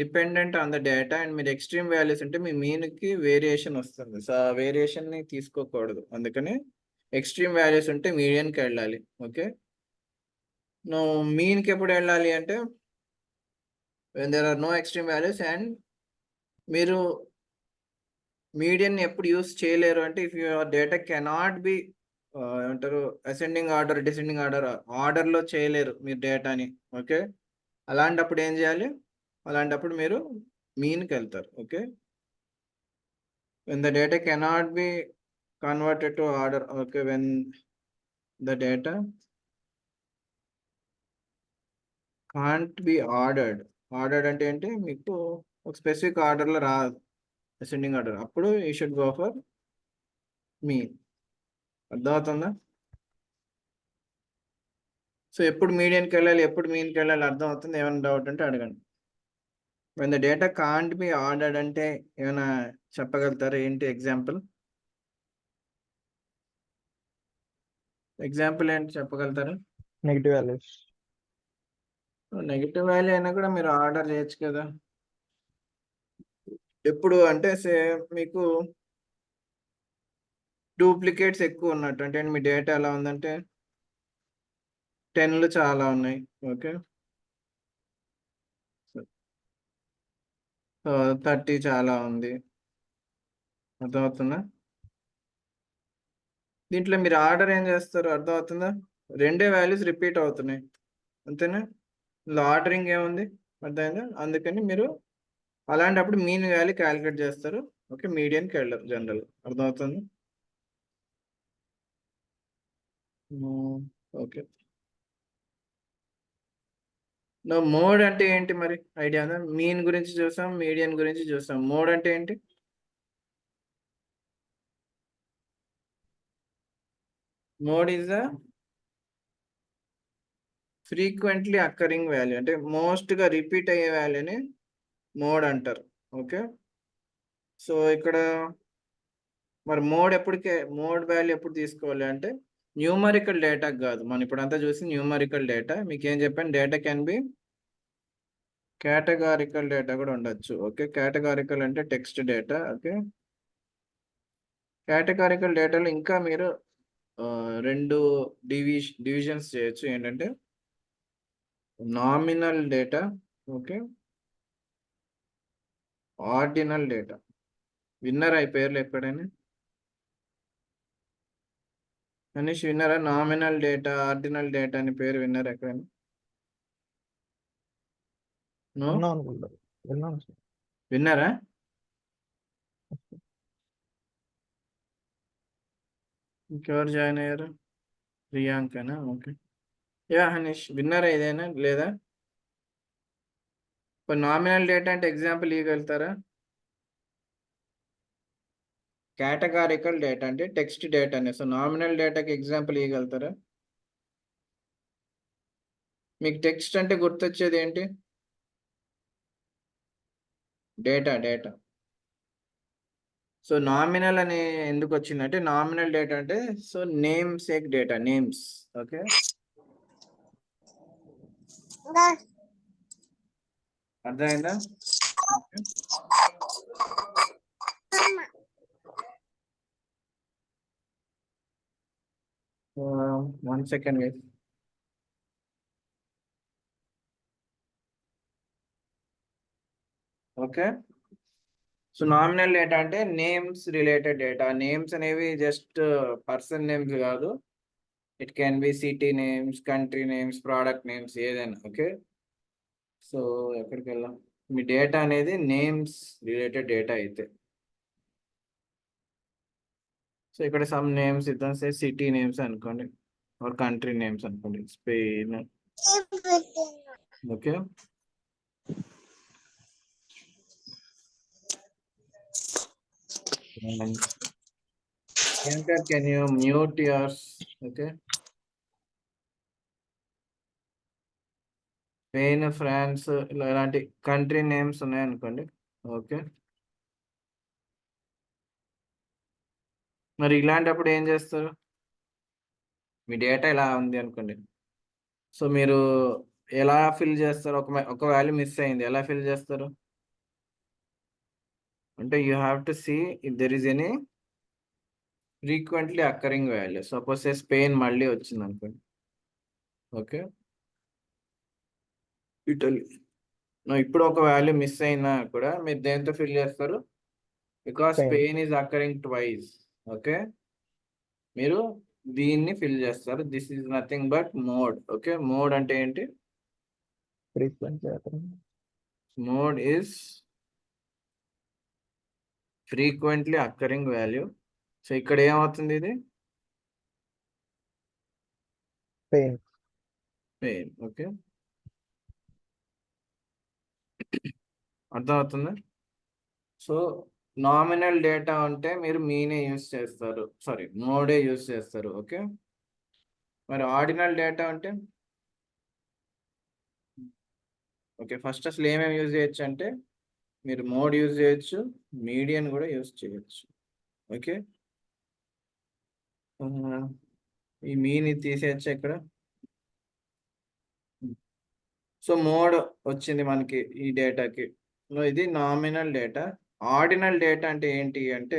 dependent on the data and మీరు ఎక్స్ట్రీమ్ వాల్యూస్ ఉంటే మీ మీన్కి వేరియేషన్ వస్తుంది. సో ఆ వేరియేషన్ని తీసుకోకూడదు. అందుకని ఎక్స్ట్రీమ్ వాల్యూస్ ఉంటే మీడియన్కి వెళ్ళాలి. ఓకే, నువ్వు మీన్కి ఎప్పుడు వెళ్ళాలి అంటే when there are no extreme values and మీరు మీడియన్ ఎప్పుడు యూస్ చేయలేరు అంటే if your data cannot be ఏమంటారు అసెండింగ్ ఆర్డర్ డిసెండింగ్ ఆర్డర్లో చేయలేరు మీరు డేటాని. ఓకే, అలాంటప్పుడు ఏం చేయాలి? అలాంటప్పుడు మీరు మీన్కి వెళ్తారు. Okay, when the data cannot be converted to order. Okay, when the data can't be ordered అంటే ఏంటి? మీకు ఒక స్పెసిఫిక్ ఆర్డర్లో రాదు అసెండింగ్ ఆర్డర్, అప్పుడు you should go for mean. అర్థమవుతుందా? సో ఎప్పుడు మీడియన్కి వెళ్ళాలి, ఎప్పుడు మీన్కి వెళ్ళాలి అర్థమవుతుంది. ఏమైనా డౌట్ అంటే అడగండి. when the data can't be ordered అంటే ఏమైనా చెప్పగలుగుతారా? ఏంటి ఎగ్జాంపుల్? ఎగ్జాంపుల్ ఏంటి చెప్పగలుగుతారా? Negative values. నెగిటివ్ వాల్యూ అయినా కూడా మీరు ఆర్డర్ చేయొచ్చు కదా. ఎప్పుడు అంటే మీకు డూప్లికేట్స్ ఎక్కువ ఉన్నట్టు అంటే మీ డేటా ఎలా ఉందంటే 10లు చాలా ఉన్నాయి. ఓకే, 30 చాలా ఉంది. అర్థమవుతుందా? దీంట్లో మీరు ఆర్డర్ ఏం చేస్తారు? అర్థమవుతుందా? రెండే వాల్యూస్ రిపీట్ అవుతున్నాయి అంతేనా? ఇందులో ఆర్డరింగ్ ఏముంది? అర్థమైందా? అందుకని మీరు అలాంటప్పుడు మీన్ వాల్యూ క్యాలిక్యులేట్ చేస్తారు. ఓకే, మీడియన్కి వెళ్ళరు జనరల్. అర్థమవుతుంది? ఓకే, మోడ్ అంటే ఏంటి మరి? ఐడియా ఉందా? మీన్ గురించి చూసాం, మీడియన్ గురించి చూసాం. మోడ్ అంటే ఏంటి? Mode is the frequently occurring value, అంటే మోస్ట్గా రిపీట్ అయ్యే వాల్యూని మోడ్ అంటారు. ఓకే, సో ఇక్కడ మరి మోడ్ వాల్యూ ఎప్పుడు తీసుకోవాలి అంటే న్యూమరికల్ డేటా కాదు. మనం ఇప్పుడంతా చూసి న్యూమరికల్ డేటా. మీకు ఏం చెప్పాను? Data can be categorical data కూడా ఉండొచ్చు. ఓకే, కేటగారికల్ అంటే టెక్స్ట్ డేటా. ఓకే, కేటగారికల్ డేటాలో ఇంకా మీరు 2 డివిజన్స్ చేయొచ్చు. ఏంటంటే nominal data, okay, ordinal data. Winner అయి పేర్లు ఎక్కడైనా మనీష్ విన్నరా? నామినల్ డేటా, ఆర్డినల్ డేటా అని పేరు విన్నర్ ఎక్కడైనా? నో, విన్నాను అనుకుంటారు. విన్నాను సార్. విన్నరా? ఇంకెవరు జాయిన్ అయ్యారు? ప్రియాంకనా? ఓకే, యా హనీష్ విన్నరా ఏదైనా లేదా? ఇప్పుడు నామినల్ డేటా అంటే ఎగ్జాంపుల్ ఇవ్వగలుగుతారా? కేటగారికల్ డేటా అంటే టెక్స్ట్ డేటానే. సో నామినల్ డేటాకి ఎగ్జాంపుల్ ఇవ్వగలుగుతారా? మీకు టెక్స్ట్ అంటే గుర్తొచ్చేది ఏంటి? డేటా. సో నామినల్ అని ఎందుకు వచ్చిందంటే నామినల్ డేటా అంటే so namesake data, names. Okay, అర్థమైందా? One second guys. Okay, so nominal data అంటే నేమ్స్ రిలేటెడ్ డేటా. నేమ్స్ అనేవి జస్ట్ పర్సన్ నేమ్స్ కాదు. It can be city names, country names, product names, ఏదైనా. Okay, so ఎక్కడికి వెళ్ళాం? మీ data అనేది names related data అయితే. సో ఇక్కడ సమ్ నేమ్స్ ఇద్దాం. సిటీ నేమ్స్ అనుకోండి, ఆర్ కంట్రీ నేమ్స్ అనుకోండి, Spain. Okay, can you mute yours? Okay, Spain, France ఇలాంటి కంట్రీ నేమ్స్ ఉన్నాయనుకోండి. ఓకే, మరి ఇలాంటప్పుడు ఏం చేస్తారు? మీ డేటా ఇలా ఉంది అనుకోండి. సో మీరు ఎలా ఫిల్ చేస్తారు? ఒక వాల్యూ మిస్ అయింది, ఎలా ఫిల్ చేస్తారు అంటే you have to see if there is any frequently occurring value. Suppose Spain మళ్ళీ వచ్చింది అనుకోండి. Okay, Italy. ఇప్పుడు ఒక వాల్యూ మిస్ అయినా కూడా మీరు దేంతో ఫిల్ చేస్తారు? Because Spain. Spain is occurring twice. Okay, మీరు దీన్ని ఫిల్ చేస్తారు. This is nothing but mode. Okay, mode అంటే ఏంటి? Frequency occurring. Mode is frequently occurring value. So ఇక్కడ ఏమవుతుంది? ఇది Spain. స్పెయిన్. ఓకే, అర్థమవుతుందా? సో నామినల్ డేటా అంటే మీరు మీనే యూస్ చేస్తారు, సారీ మోడే యూస్ చేస్తారు. ఓకే, మరి ఆర్డినల్ డేటా అంటే ఓకే, ఫస్ట్ అసలు ఏమేమి యూజ్ చేయొచ్చు అంటే మీరు మోడ్ యూజ్ చేయొచ్చు, మీడియన్ కూడా యూజ్ చేయొచ్చు. ఓకే, ఈ మీని తీసేయచ్చు ఇక్కడ. సో మోడ్ వచ్చింది మనకి ఈ డేటాకి. ఇది నామినల్ డేటా. ఆర్డినల్ డేటా అంటే ఏంటి అంటే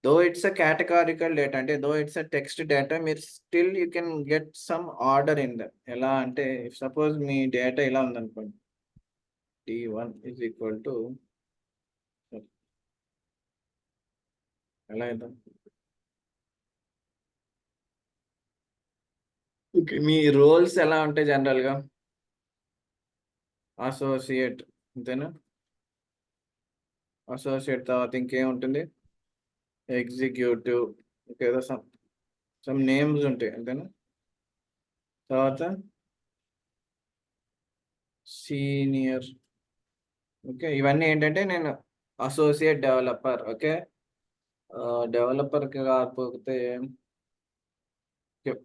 though it's a categorical data, అంటే though it's a text data, మీరు still you can get some order in that. ఎలా అంటే సపోజ్ మీ డేటా ఇలా ఉందనుకోండి, d1 ఈజ్ ఈక్వల్ టు ఎలా ఇద్దాం? ఓకే, మీ రోల్స్ ఎలా ఉంటాయి జనరల్గా? అసోసియేట్, అంతేనా? అసోసియేట్ తర్వాత ఇంకేముంటుంది? ఎగ్జిక్యూటివ్. ఓకే, ఏదో సమ్ నేమ్స్ ఉంటాయి, అంతేనా? తర్వాత సీనియర్. ఓకే, ఇవన్నీ ఏంటంటే నేను అసోసియేట్ డెవలపర్. ఓకే, డెవలపర్కి కాకపోతే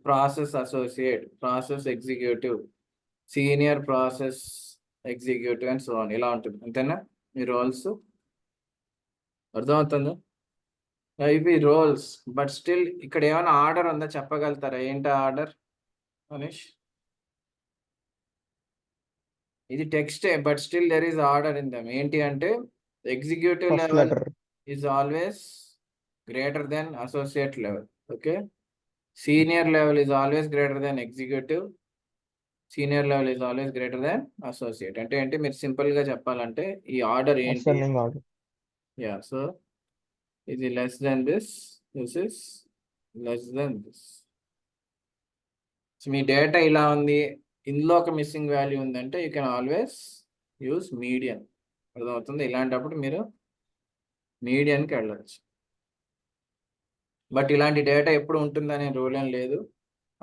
process associate, process executive, senior process executive and so on, ఇలా ఉంటుంది, అంతేనా? మీ రోల్స్ అర్థమవుతుందా? ఇవి రోల్స్. బట్ స్టిల్ ఇక్కడ ఏమైనా ఆర్డర్ ఉందా చెప్పగలుగుతారా? ఏంటి ఆర్డర్ మనీష్? ఇది టెక్స్టే but still there is order in them. ఏంటి అంటే executive First level letter. Is always greater than associate level. Okay, senior level is always greater than executive, senior level is always greater than associate. అంటే ఏంటి? మీరు simple గా చెప్పాలంటే ఈ order ఏంటి? Ascending order. Yeah, so ఇది less than this, this is less than this. So me data ఇలా ఉంది, ఇందులో ఒక మిస్సింగ్ వాల్యూ ఉందంటే you can always use median. అర్థమవుతుంది? ఇలాంటప్పుడు మీరు మీడియన్కి వెళ్ళచ్చు. బట్ ఇలాంటి డేటా ఎప్పుడు ఉంటుందనే రూల్ ఏం లేదు.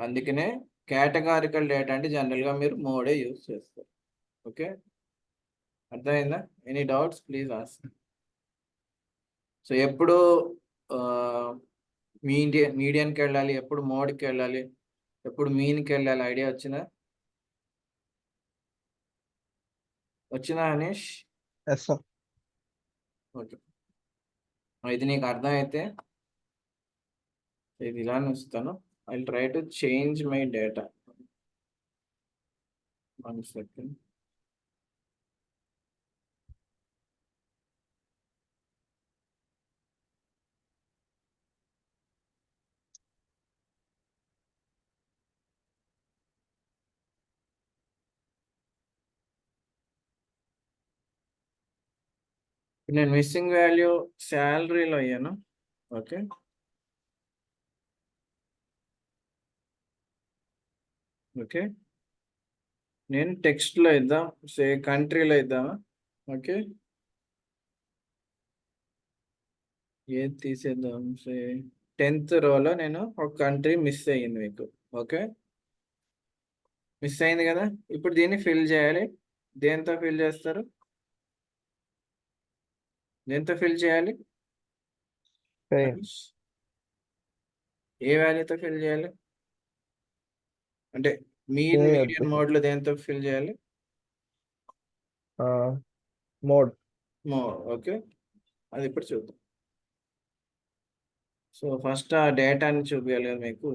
అందుకనే కేటగారికల్ డేటా అంటే జనరల్గా మీరు మోడే యూస్ చేస్తారు. ఓకే, అర్థమైందా? Any doubts please ask. So ఎప్పుడు మీడియన్కి వెళ్ళాలి, ఎప్పుడు మోడ్కి వెళ్ళాలి, ఎప్పుడు మీన్కి వెళ్ళాలి, ఐడియా వచ్చిందా? వచ్చిందా అనీష్? Yes, sir. ఓకే, ఇది నీకు అర్థమైతే ఇది ఇలా ఉంచుతాను. I will try to change my data. 1 second. నేను మిస్సింగ్ వాల్యూ శాలరీలో అయ్యాను. ఓకే, ఓకే, నేను టెక్స్ట్లో ఇద్దాం, సే కంట్రీలో ఇద్దామా? ఓకే, ఏది తీసేద్దాం? సే 10th రోలో నేను ఒక కంట్రీ మిస్ అయ్యింది మీకు. ఓకే, మిస్ అయింది కదా. ఇప్పుడు దీన్ని ఫిల్ చేయాలి. దేంతో ఫిల్ చేస్తారు? దేంతో ఫిల్ చేయాలి? Spain. ఏ వాల్యూతో ఫిల్ చేయాలి? అంటే మీడియన్ వద్దు. మోడ్లో దేంతో ఫిల్ చేయాలి? Mode. మోడ్. ఓకే, అది ఇప్పుడు చూద్దాం. సో ఫస్ట్ ఆ డేటాని చూపించాలి కదా మీకు.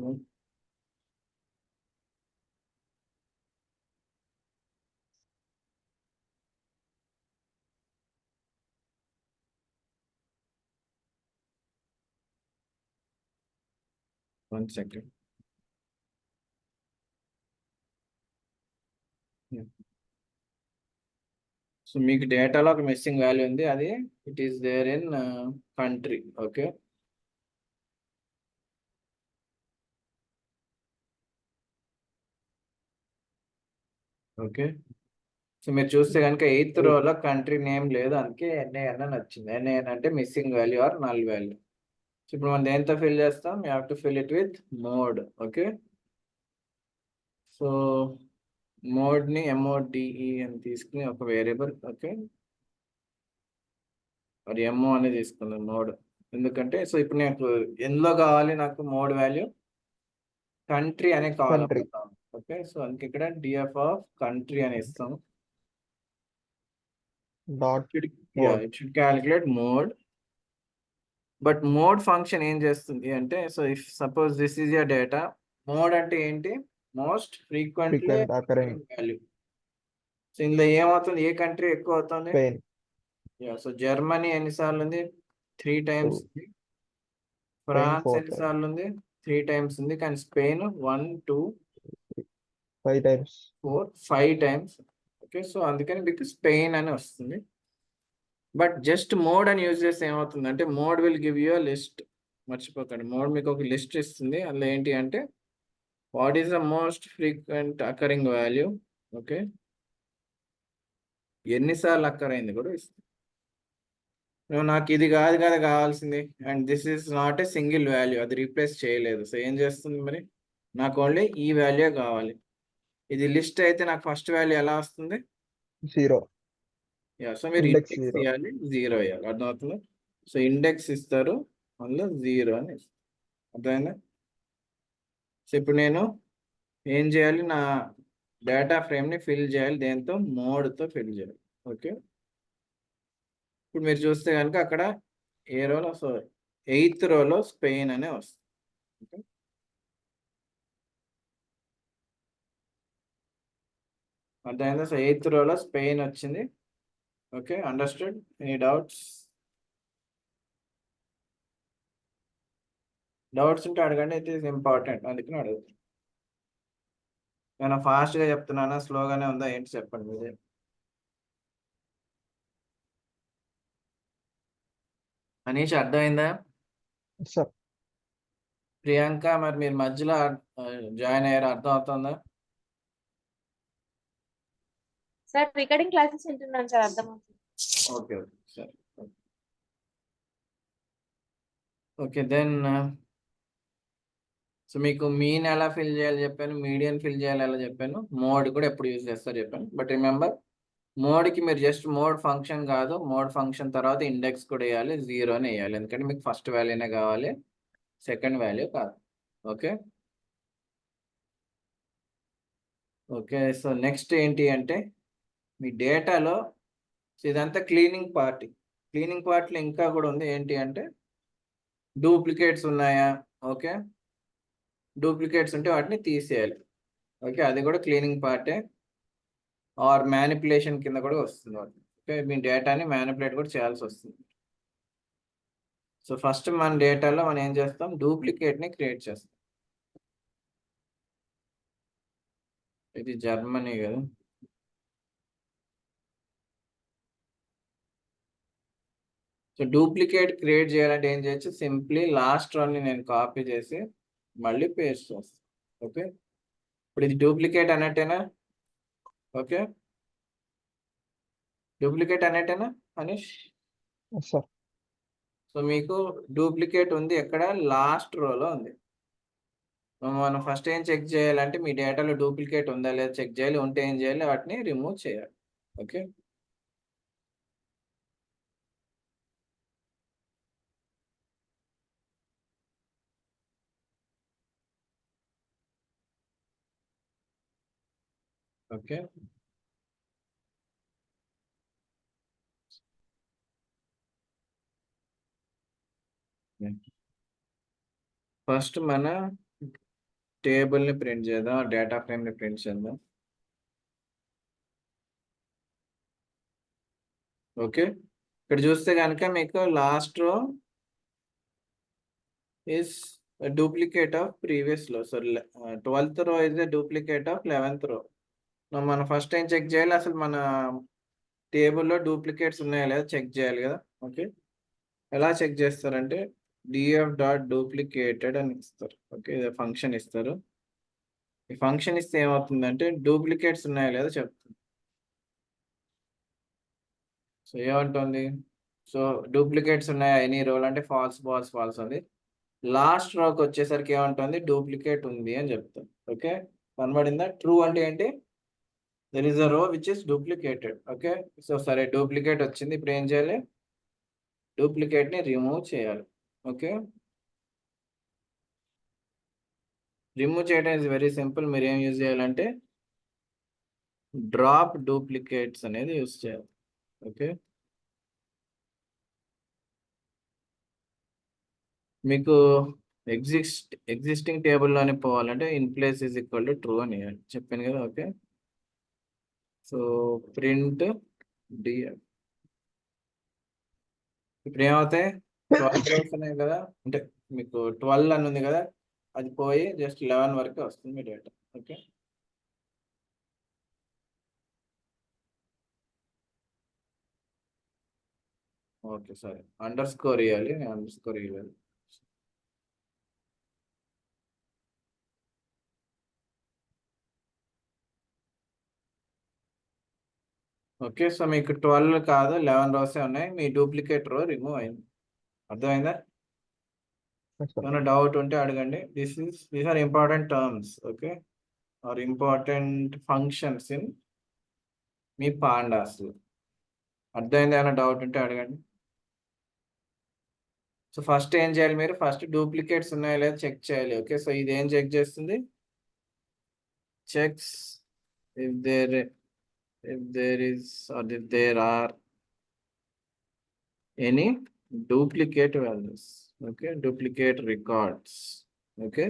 1 second. సో మీకు డేటాలో ఒక మిస్సింగ్ వాల్యూ ఉంది, అది it is there in country. Okay, okay. So మీరు చూస్తే కనుక 8th రోలో కంట్రీ నేమ్ లేదు, అందుకే NAN అని వచ్చింది. NAN అంటే missing value or null value. So ఇప్పుడు మనం దేంతో ఫిల్ చేస్తాం? You have to fill it with mode. Okay, so మోడ్ని MODE అని తీసుకుని ఒక వేరియబుల్. ఓకే, మరి MO అని తీసుకుందాం మోడ్. ఎందుకంటే సో ఇప్పుడు నాకు ఎందులో కావాలి? నాకు మోడ్ వాల్యూ కంట్రీ అనే కావాలి. కంట్రీ. ఓకే, సో అందుకే ఇక్కడ DF ఆఫ్ కంట్రీ అని ఇస్తాం. Dot it should calculate mode. But mode function ఏం చేస్తుంది అంటే, so if suppose this is your data, mode అంటే ఏంటి? Most frequently frequent occurring value. So ఇందులో ఏమవుతుంది? ఏ కంట్రీ ఎక్కువ అవుతుంది? స్పెయిన్. సో జర్మనీ ఎన్నిసార్లు ఉంది? 3 టైమ్స్. ఫ్రాన్స్ 4 ఎన్నిసార్లు ఉంది? 3 టైమ్స్ ఉంది. కానీ Spain 1 2 5 times 4 5 times. Okay, so అందుకని మీకు స్పెయిన్ అని వస్తుంది. బట్ జస్ట్ మోడ్ అని యూజ్ చేస్తే ఏమవుతుంది అంటే, mode will give you a list. మర్చిపోకండి, మోడ్ మీకు ఒక లిస్ట్ ఇస్తుంది. అందులో ఏంటి అంటే what is the most frequent occurring value. Okay, ఎన్నిసార్లు అక్కర్ అయింది కూడా ఇస్తుంది. నాకు ఇది కాదు కదా కావాల్సింది, and this is not a single value, అది రీప్లేస్ చేయలేదు. సో ఏం చేస్తుంది మరి? నాకు ఓన్లీ ఈ వాల్యూ కావాలి. ఇది లిస్ట్ అయితే నాకు ఫస్ట్ వాల్యూ ఎలా వస్తుంది? 0. సో మీరు Index ఇండెక్స్ 0. ఇవ్వాలి, 0 ఇవ్వాలి. అర్థమవుతుంది? సో ఇండెక్స్ ఇస్తారు, అందులో 0 అని ఇస్తారు. అర్థమైందా? సో ఇప్పుడు నేను ఏం చేయాలి? నా డేటా ఫ్రేమ్ని ఫిల్ చేయాలి. దేంతో? మోడ్తో ఫిల్ చేయాలి. ఓకే, ఇప్పుడు మీరు చూస్తే కనుక అక్కడ ఏ రోలో? సో 8th రోలో స్పెయిన్ అనే వస్తుంది. ఓకే, అర్థమైందా? సో 8th రోలో స్పెయిన్ వచ్చింది. Okay, understood? Any doubts? Doubts ఉంటే అడగండి, ఇట్ ఈస్ ఇంపార్టెంట్, అందుకని అడుగుతాను. నేను ఫాస్ట్గా చెప్తున్నానా, స్లోగానే ఉందా ఏంటి చెప్పండి మీరే. మనీష్ అర్థమైందా? సార్ ప్రియాంక మరి మీరు మధ్యలో జాయిన్ అయ్యారు, అర్థం అవుతుందా? సార్ రికార్డింగ్ క్లాసెస్ వింటున్నాను సార్, అర్థమవుతుంది. ఓకే, ఓకే, సరే. ఓకే, దెన్ సో మీకు మీన్ ఎలా ఫిల్ చేయాలి చెప్పాను, మీడియన్ ఫిల్ చేయాలి ఎలా చెప్పాను, మోడ్ కూడా ఎప్పుడు యూజ్ చేస్తారు చెప్పాను. బట్ రిమెంబర్, మోడ్కి మీరు జస్ట్ మోడ్ ఫంక్షన్ కాదు, మోడ్ ఫంక్షన్ తర్వాత ఇండెక్స్ కూడా వేయాలి, 0 అని వేయాలి. ఎందుకంటే మీకు ఫస్ట్ వాల్యూనే కావాలి, సెకండ్ వాల్యూ కాదు. Okay, okay. సో నెక్స్ట్ ఏంటి అంటే, మీ డేటాలో ఇదంతా క్లీనింగ్ పార్ట్. క్లీనింగ్ పార్ట్లో ఇంకా కూడా ఉంది. ఏంటి అంటే డూప్లికేట్స్ ఉన్నాయా? ఓకే, డూప్లికేట్స్ ఉంటే వాటిని తీసేయాలి. ఓకే, అది కూడా క్లీనింగ్ పార్టే, ఆర్ మ్యానిపులేషన్ కింద కూడా వస్తుంది. ఓకే, మీ డేటాని మ్యానిపులేట్ కూడా చేయాల్సి వస్తుంది. సో ఫస్ట్ మన డేటాలో మనం ఏం చేస్తాం? డూప్లికేట్ని క్రియేట్ చేస్తాం. ఇది జర్మనీ కదా. సో డూప్లికేట్ క్రియేట్ చేయాలంటే ఏం చేయొచ్చు? సింప్లీ లాస్ట్ రోని నేను కాపీ చేసి మళ్ళీ పేస్ట్ చేస్తాను. ఓకే, ఇప్పుడు ఇది డూప్లికేట్ అన్నట్టేనా? ఓకే, డూప్లికేట్ అన్నట్టేనా మనీష్? సార్ సో మీకు డూప్లికేట్ ఉంది ఎక్కడ? లాస్ట్ రోలో ఉంది. మనం ఫస్ట్ ఏం చెక్ చేయాలంటే మీ డేటాలో డూప్లికేట్ ఉందా లేదా చెక్ చేయాలి. ఉంటే ఏం చేయాలి? వాటిని రిమూవ్ చేయాలి. Okay, okay. ఫస్ట్ మన టేబుల్ని ప్రింట్ చేద్దాం, డేటా ఫ్రేమ్ని ప్రింట్ చేద్దాం. ఓకే, ఇక్కడ చూస్తే కనుక మీకు లాస్ట్ రో ఈస్ డూప్లికేట్ ఆఫ్ ప్రీవియస్ లో. సో 12th రో is the duplicate of 11th రో. మనం ఫస్ట్ ఏం చెక్ చేయాలి, అసలు మన టేబుల్లో డూప్లికేట్స్ ఉన్నాయా లేదా చెక్ చేయాలి కదా. ఓకే, ఎలా చెక్ చేస్తారంటే df డాట్ డూప్లికేటెడ్ అని ఇస్తారు. ఓకే, ఇది ఫంక్షన్ ఇస్తారు. ఈ ఫంక్షన్ ఇస్తే ఏమవుతుందంటే డూప్లికేట్స్ ఉన్నాయా లేదా చెప్తుంది. సో ఏమంటుంది, సో డూప్లికేట్స్ ఉన్నాయా ఎనీ రోల్ అంటే ఫాల్స్ ఫాల్స్ ఫాల్స్ ఉంది. లాస్ట్ రోకి వచ్చేసరికి ఏమంటుంది, డూప్లికేట్ ఉంది అని చెప్తాం. ఓకే, కనబడిందా? ట్రూ అంటే ఏంటి, దెర్ ఇస్ అ రో which is duplicated. Okay, so సరే డూప్లికేట్ వచ్చింది, ఇప్పుడు ఏం చేయాలి, డూప్లికేట్ ని రిమూవ్ చేయాలి. ఓకే, రిమూవ్ చేయడం ఇస్ వెరీ సింపుల్. మీరు ఏం యూజ్ చేయాలంటే డ్రాప్ డూప్లికేట్స్ అనేది యూజ్ చేయాలి. ఓకే, మీకు ఎగ్జిస్టింగ్ టేబుల్లోనే పోవాలంటే in place is equal to true అని చెప్పాను కదా. Okay, so print DF. ఇప్పుడు ఏమవుతాయి, 12 rows ఉన్నాయి కదా, అంటే మీకు 12 అని ఉంది కదా, అది పోయి జస్ట్ 11 వరకు వస్తుంది మీ డేటా. ఓకే, ఓకే సరే, అండర్ స్కోర్ ఇవ్వాలి, అండర్ స్కోర్ ఇవ్వాలి. ఓకే, సో మీకు 12 కాదు 11 రోసే ఉన్నాయి, మీ డూప్లికేట్ రో రిమూవ్ అయింది. అర్థమైందా? Yes, sir. ఏమైనా డౌట్ ఉంటే అడగండి. These are important terms. Okay, are important functions in మీ పాండాస్. అర్థమైంది? ఏమైనా డౌట్ ఉంటే అడగండి. సో ఫస్ట్ ఏం చేయాలి, మీరు ఫస్ట్ డూప్లికేట్స్ ఉన్నాయో లేదో చెక్ చేయాలి. ఓకే, సో ఇది ఏం చెక్ చేస్తుంది, checks if there is or if there are any duplicate values. Okay, duplicate records. Okay,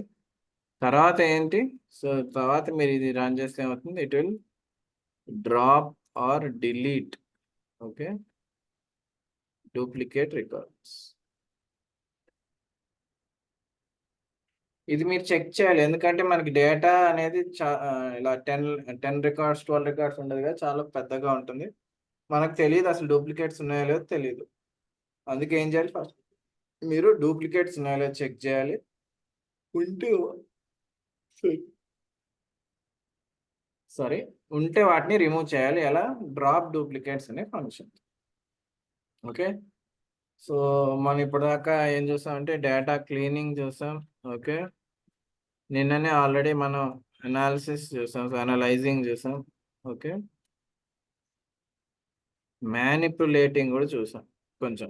తర్వాత ఏంటి, సో తర్వాత మీరు ఇది రన్ చేస్తే ఏమవుతుంది, it will drop or delete. Okay, duplicate records. ఇది మీరు చెక్ చేయాలి, ఎందుకంటే మనకి డేటా అనేది ఇలా 10 రికార్డ్స్ 12 రికార్డ్స్ ఉండదు కదా, చాలా పెద్దగా ఉంటుంది. మనకు తెలియదు అసలు డూప్లికేట్స్ ఉన్నాయో లేదో తెలియదు. అందుకే ఏం చేయాలి, ఫస్ట్ మీరు డూప్లికేట్స్ ఉన్నాయో లేదో చెక్ చేయాలి. ఉంటే వాటిని రిమూవ్ చేయాలి. ఎలా, డ్రాప్ డూప్లికేట్స్ అనే ఫంక్షన్. ఓకే, సో మనం ఇప్పటిదాకా ఏం చూసామంటే డేటా క్లీనింగ్ చూసాం. ఓకే, నిన్ననే ఆల్రెడీ మనం అనాలిసిస్ చూసాం, అనలైజింగ్ చూసాం. ఓకే, మ్యానిపులేటింగ్ కూడా చూసాం. కొంచెం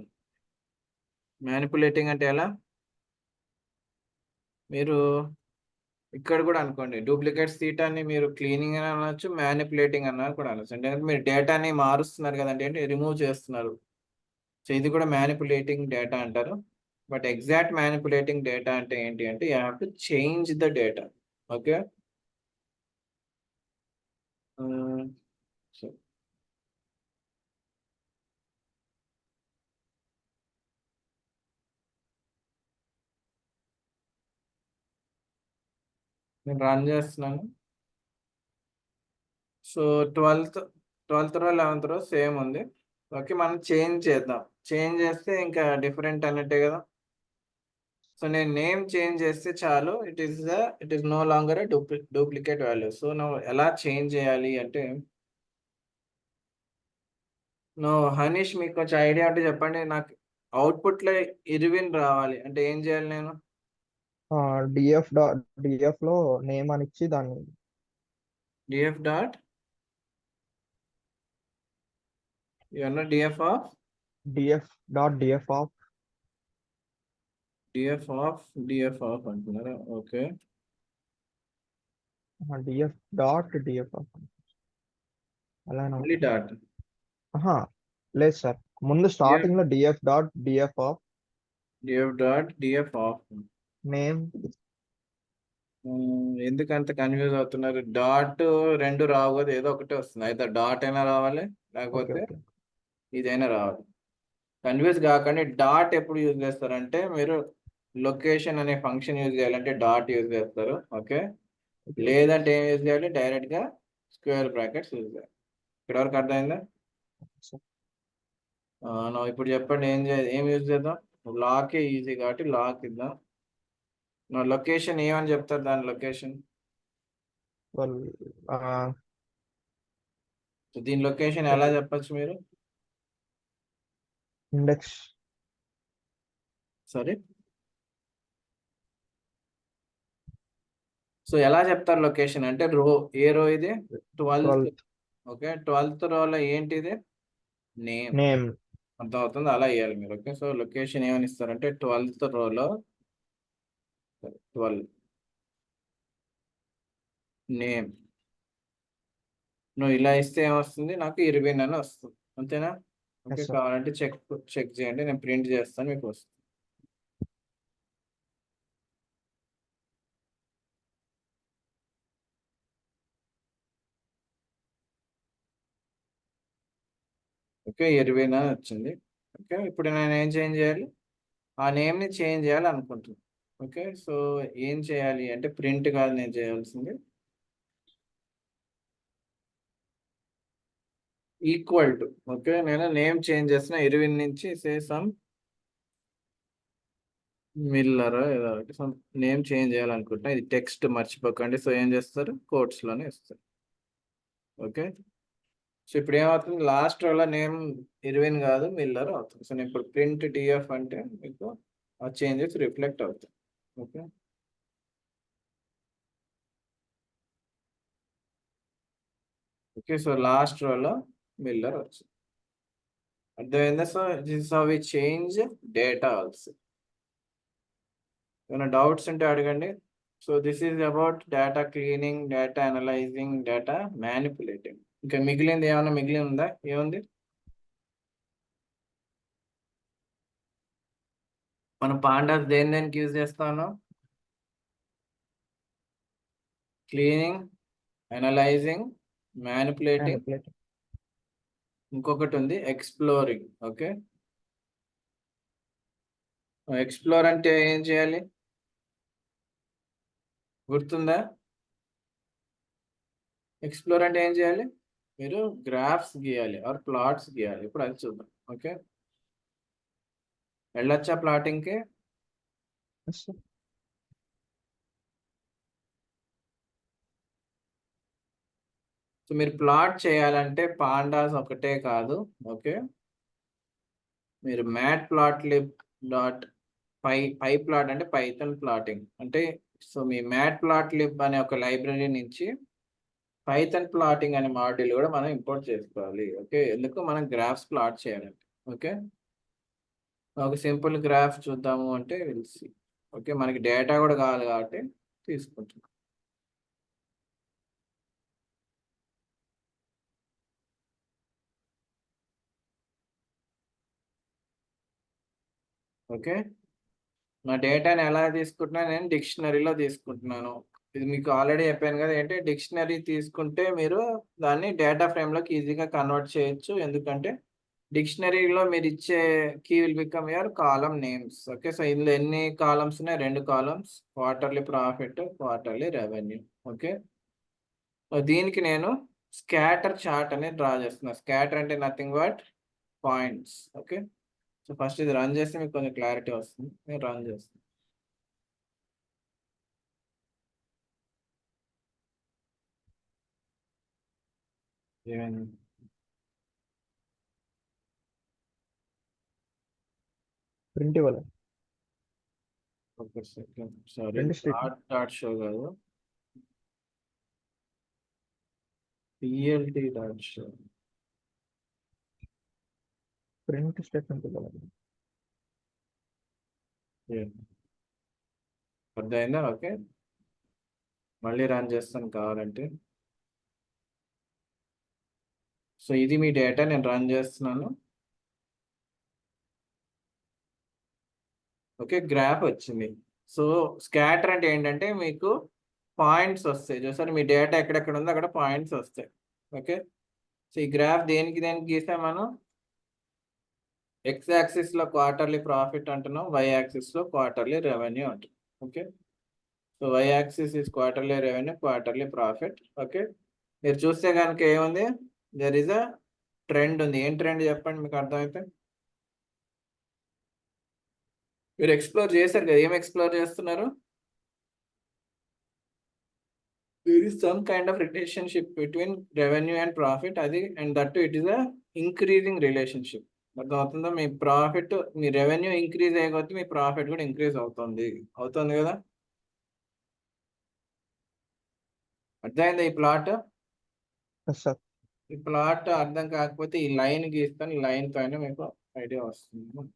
మ్యానిపులేటింగ్ అంటే ఎలా, మీరు ఇక్కడ కూడా అనుకోండి, డూప్లికేట్స్ తీయటాన్ని మీరు క్లీనింగ్ అని అనొచ్చు, మ్యానిపులేటింగ్ అన్నారు కూడా అనొచ్చు. అంటే మీరు డేటాని మారుస్తున్నారు కదంటే ఏంటి, రిమూవ్ చేస్తున్నారు. సో ఇది కూడా మ్యానిపులేటింగ్ డేటా అంటారు. బట్ ఎగ్జాక్ట్ మ్యానిపులేటింగ్ డేటా అంటే ఏంటి అంటే you have to change the data. Okay, so నేను రన్ చేస్తున్నాను. సో 12th రో 11th రో సేమ్ ఉంది. ఓకే, మనం చేంజ్ చేద్దాం. చేంజ్ చేస్తే ఇంకా డిఫరెంట్ అన్నట్టే కదా. సో నేను నేమ్ చేంజ్ చేస్తే చాలు, it is no longer duplicate value. So ఎలా చేంజ్ చేయాలి అంటే, హనీష్ మీకు కొంచెం ఐడియా ఉంటే చెప్పండి. నాకు అవుట్పుట్లో ఇర్విన్ రావాలి అంటే ఏం చేయాలి నేను, డిఎఫ్ లో నేమ్ అని ఇచ్చి దాన్ని డిఎఫ్ డాట్ ఇవన్నీ డిఎఫ్ ఆఫ్ డిఎఫ్ ఆఫ్ అంటున్నారా. ఓకే, డిఎఫ్ అలా మళ్ళీ డాట్ లేదు సార్, ముందు స్టార్టింగ్ లో డిఎఫ్ ఆఫ్. నేమ్. ఎందుకంత కన్ఫ్యూజ్ అవుతున్నారు, డాట్ రెండు రావు కదా, ఏదో ఒకటే వస్తుంది. అయితే డాట్ అయినా రావాలి, ఓకే లేకపోతే ఓకే ఇదైనా రావాలి. కన్ఫ్యూజ్ కాకండి. డాట్ ఎప్పుడు యూజ్ చేస్తారంటే మీరు లొకేషన్ అనే ఫంక్షన్ యూజ్ చేయాలంటే డాట్ యూజ్ చేస్తారు. ఓకే, ఓకే లేదంటే ఏం యూజ్ చేయాలి, డైరెక్ట్ గా స్క్వేర్ బ్రాకెట్స్ యూజ్ చేయాలి. ఇక్కడ వరకు అర్థమైందా? సార్. ఇప్పుడు చెప్పండి ఏం యూజ్ చేద్దాం. లాకే ఈజీ కాబట్టి లాక్ ఇద్దాం. లొకేషన్ ఏమని చెప్తారు, దాని లొకేషన్. వాళ్ళు దీని లొకేషన్ ఎలా చెప్పచ్చు మీరు? ఇండెక్స్ సరే, సో ఎలా చెప్తారు లొకేషన్ అంటే ఏ రో ఇది? 12th. 12th ఓకే, 12th రోలో ఏంటిది? నేమ్. నేమ్. అర్థమవుతుంది, అలా ఇవ్వాలి మీరు. ఓకే, సో లొకేషన్ ఏమని ఇస్తారంటే 12th రోలో 12 నేమ్. నువ్వు ఇలా ఇస్తే ఏమొస్తుంది, నాకు 20 అని వస్తుంది. అంతేనా? Okay, sir. కావాలంటే చెక్ చేయండి, నేను ప్రింట్ చేస్తాను, మీకు వస్తుంది. ఓకే, 20 అని వచ్చింది. ఓకే, ఇప్పుడు నేను ఏం చేంజ్ చేయాలి, ఆ నేమ్ని చేంజ్ చేయాలి అనుకుంటున్నాను. ఓకే, సో ఏం చేయాలి అంటే ప్రింట్ కాదు నేను చేయాల్సింది, ఈక్వల్ టు. ఓకే, నేను నేమ్ చేంజ్ చేసిన 20 నుంచి సమ్ మిల్లర్ ఏదో సమ్ నేమ్ చేంజ్ చేయాలనుకుంటున్నా. ఇది టెక్స్ట్ మర్చిపోకండి. సో ఏం చేస్తారు, కోట్స్లోనే ఇస్తారు. ఓకే, సో ఇప్పుడు ఏమవుతుంది, లాస్ట్ రోలో నేమ్ 20 కాదు మిల్లర్ అవుతుంది. సో నేను ఇప్పుడు ప్రింట్ డిఎఫ్ అంటే మీకు ఆ చేంజెస్ రిఫ్లెక్ట్ అవుతాయి. ఓకే, ఓకే, సో లాస్ట్ రోలో మిల్లర్ వచ్చింది. అర్థమైందా? So this is how we change data also. ఏమైనా డౌట్స్ ఉంటే అడగండి. So this is about data cleaning, data analysing, data manipulating. ఇంకా మిగిలింది ఏమైనా మిగిలి ఉందా? ఏముంది? మనం పాండాస్ దేనికి యూజ్ చేస్తాను? క్లీనింగ్, అనలైజింగ్, మ్యానిపులేటింగ్, ఇంకొకటి ఉంది ఎక్స్ప్లోరింగ్. ఓకే, ఎక్స్ప్లోర్ అంటే ఏం చేయాలి, గుర్తుందా? ఎక్స్ప్లోర్ అంటే ఏం చేయాలి, మీరు గ్రాఫ్స్ గీయాలి ఆర్ ప్లాట్స్ గీయాలి. ఇప్పుడు అది చూద్దాం. ఓకే, వెళ్ళొచ్చా ప్లాటింగ్కి? సో మీరు ప్లాట్ చేయాలంటే పాండాస్ ఒకటే కాదు. ఓకే, మీరు మ్యాట్ ప్లాట్ లిబ్ డాట్ పై ప్లాట్ అంటే పైథాన్ ప్లాటింగ్ అంటే, సో మీ మ్యాట్ ప్లాట్ లిబ్ అనే ఒక లైబ్రరీ నుంచి పైథాన్ ప్లాటింగ్ అనే మాడ్యూల్ కూడా మనం ఇంపోర్ట్ చేసుకోవాలి. ఓకే, ఎందుకు, మనం గ్రాఫ్స్ ప్లాట్ చేయాలంటే. ఓకే, ఒక సింపుల్ గ్రాఫ్ చూద్దాము అంటే విల్సి. ఓకే, మనకి డేటా కూడా కావాలి కాబట్టి తీసుకుంటున్నాం. ఓకే, నా డేటాని ఎలా తీసుకుంటున్నాను, నేను డిక్షనరీలో తీసుకుంటున్నాను. ఇది మీకు ఆల్రెడీ చెప్పాను కదా, ఏంటి డిక్షనరీ తీసుకుంటే మీరు దాన్ని డేటా ఫ్రేమ్లోకి ఈజీగా కన్వర్ట్ చేయొచ్చు. ఎందుకంటే డిక్షనరీలో మీరు ఇచ్చే key will become your column names. Okay, so ఇందులో ఎన్ని కాలమ్స్ ఉన్నాయి, 2 columns, quarterly profit, quarterly revenue. Okay, దీనికి నేను స్కాటర్ చార్ట్ అనేది డ్రా చేస్తున్నాను. స్కాటర్ అంటే nothing but points. Okay, so first ఇది రన్ చేస్తే మీకు కొంచెం క్లారిటీ వస్తుంది. నేను రన్ చేస్తాను. ఏమైంది? ప్రింట్ ఇవ్వాలి. ఒక second, sorry, Print statement. Dot show కాదు, PLT dot show. Print statement ఇవ్వాలి. అర్థమైందా? ఓకే, మళ్ళీ రన్ చేస్తాను కావాలంటే. సో ఇది మీ డేటా, నేను రన్ చేస్తున్నాను. ఓకే, గ్రాఫ్ వచ్చింది. సో స్కాటర్ అంటే ఏంటంటే మీకు పాయింట్స్ వస్తాయి. చూసారు, మీ డేటా ఎక్కడెక్కడ ఉందో అక్కడ పాయింట్స్ వస్తాయి. ఓకే, సో ఈ గ్రాఫ్ దేనికి గీసాం మనం, ఎక్స్ యాక్సిస్ లో క్వార్టర్లీ ప్రాఫిట్ అంటున్నాం, వై యాక్సిస్ లో క్వార్టర్లీ రెవెన్యూ అంటున్నాం. Okay, so Y axis is quarterly revenue, quarterly profit. Okay, మీరు చూస్తే కనుక ఏముంది, దర్ ఇస్ అ ట్రెండ్ ఉంది. ఏం ట్రెండ్ చెప్పండి మీకు అర్థమైతే. మీరు ఎక్స్ప్లోర్ చేశారు కదా, ఏం ఎక్స్ప్లోర్ చేస్తున్నారు? There is some kind of relationship between revenue and profit, అది and that too it is a increasing relationship. అర్థమవుతుందా? మీ ప్రాఫిట్, మీ రెవెన్యూ ఇంక్రీజ్ అయ్యే కొద్దీ మీ ప్రాఫిట్ కూడా ఇంక్రీజ్ అవుతుంది కదా. అర్థమైందా ఈ ప్లాట్? Yes sir. ఈ ప్లాట్ అర్థం కాకపోతే ఈ లైన్ గీస్తాను, ఈ లైన్ పైన మీకు ఐడియా వస్తుంది.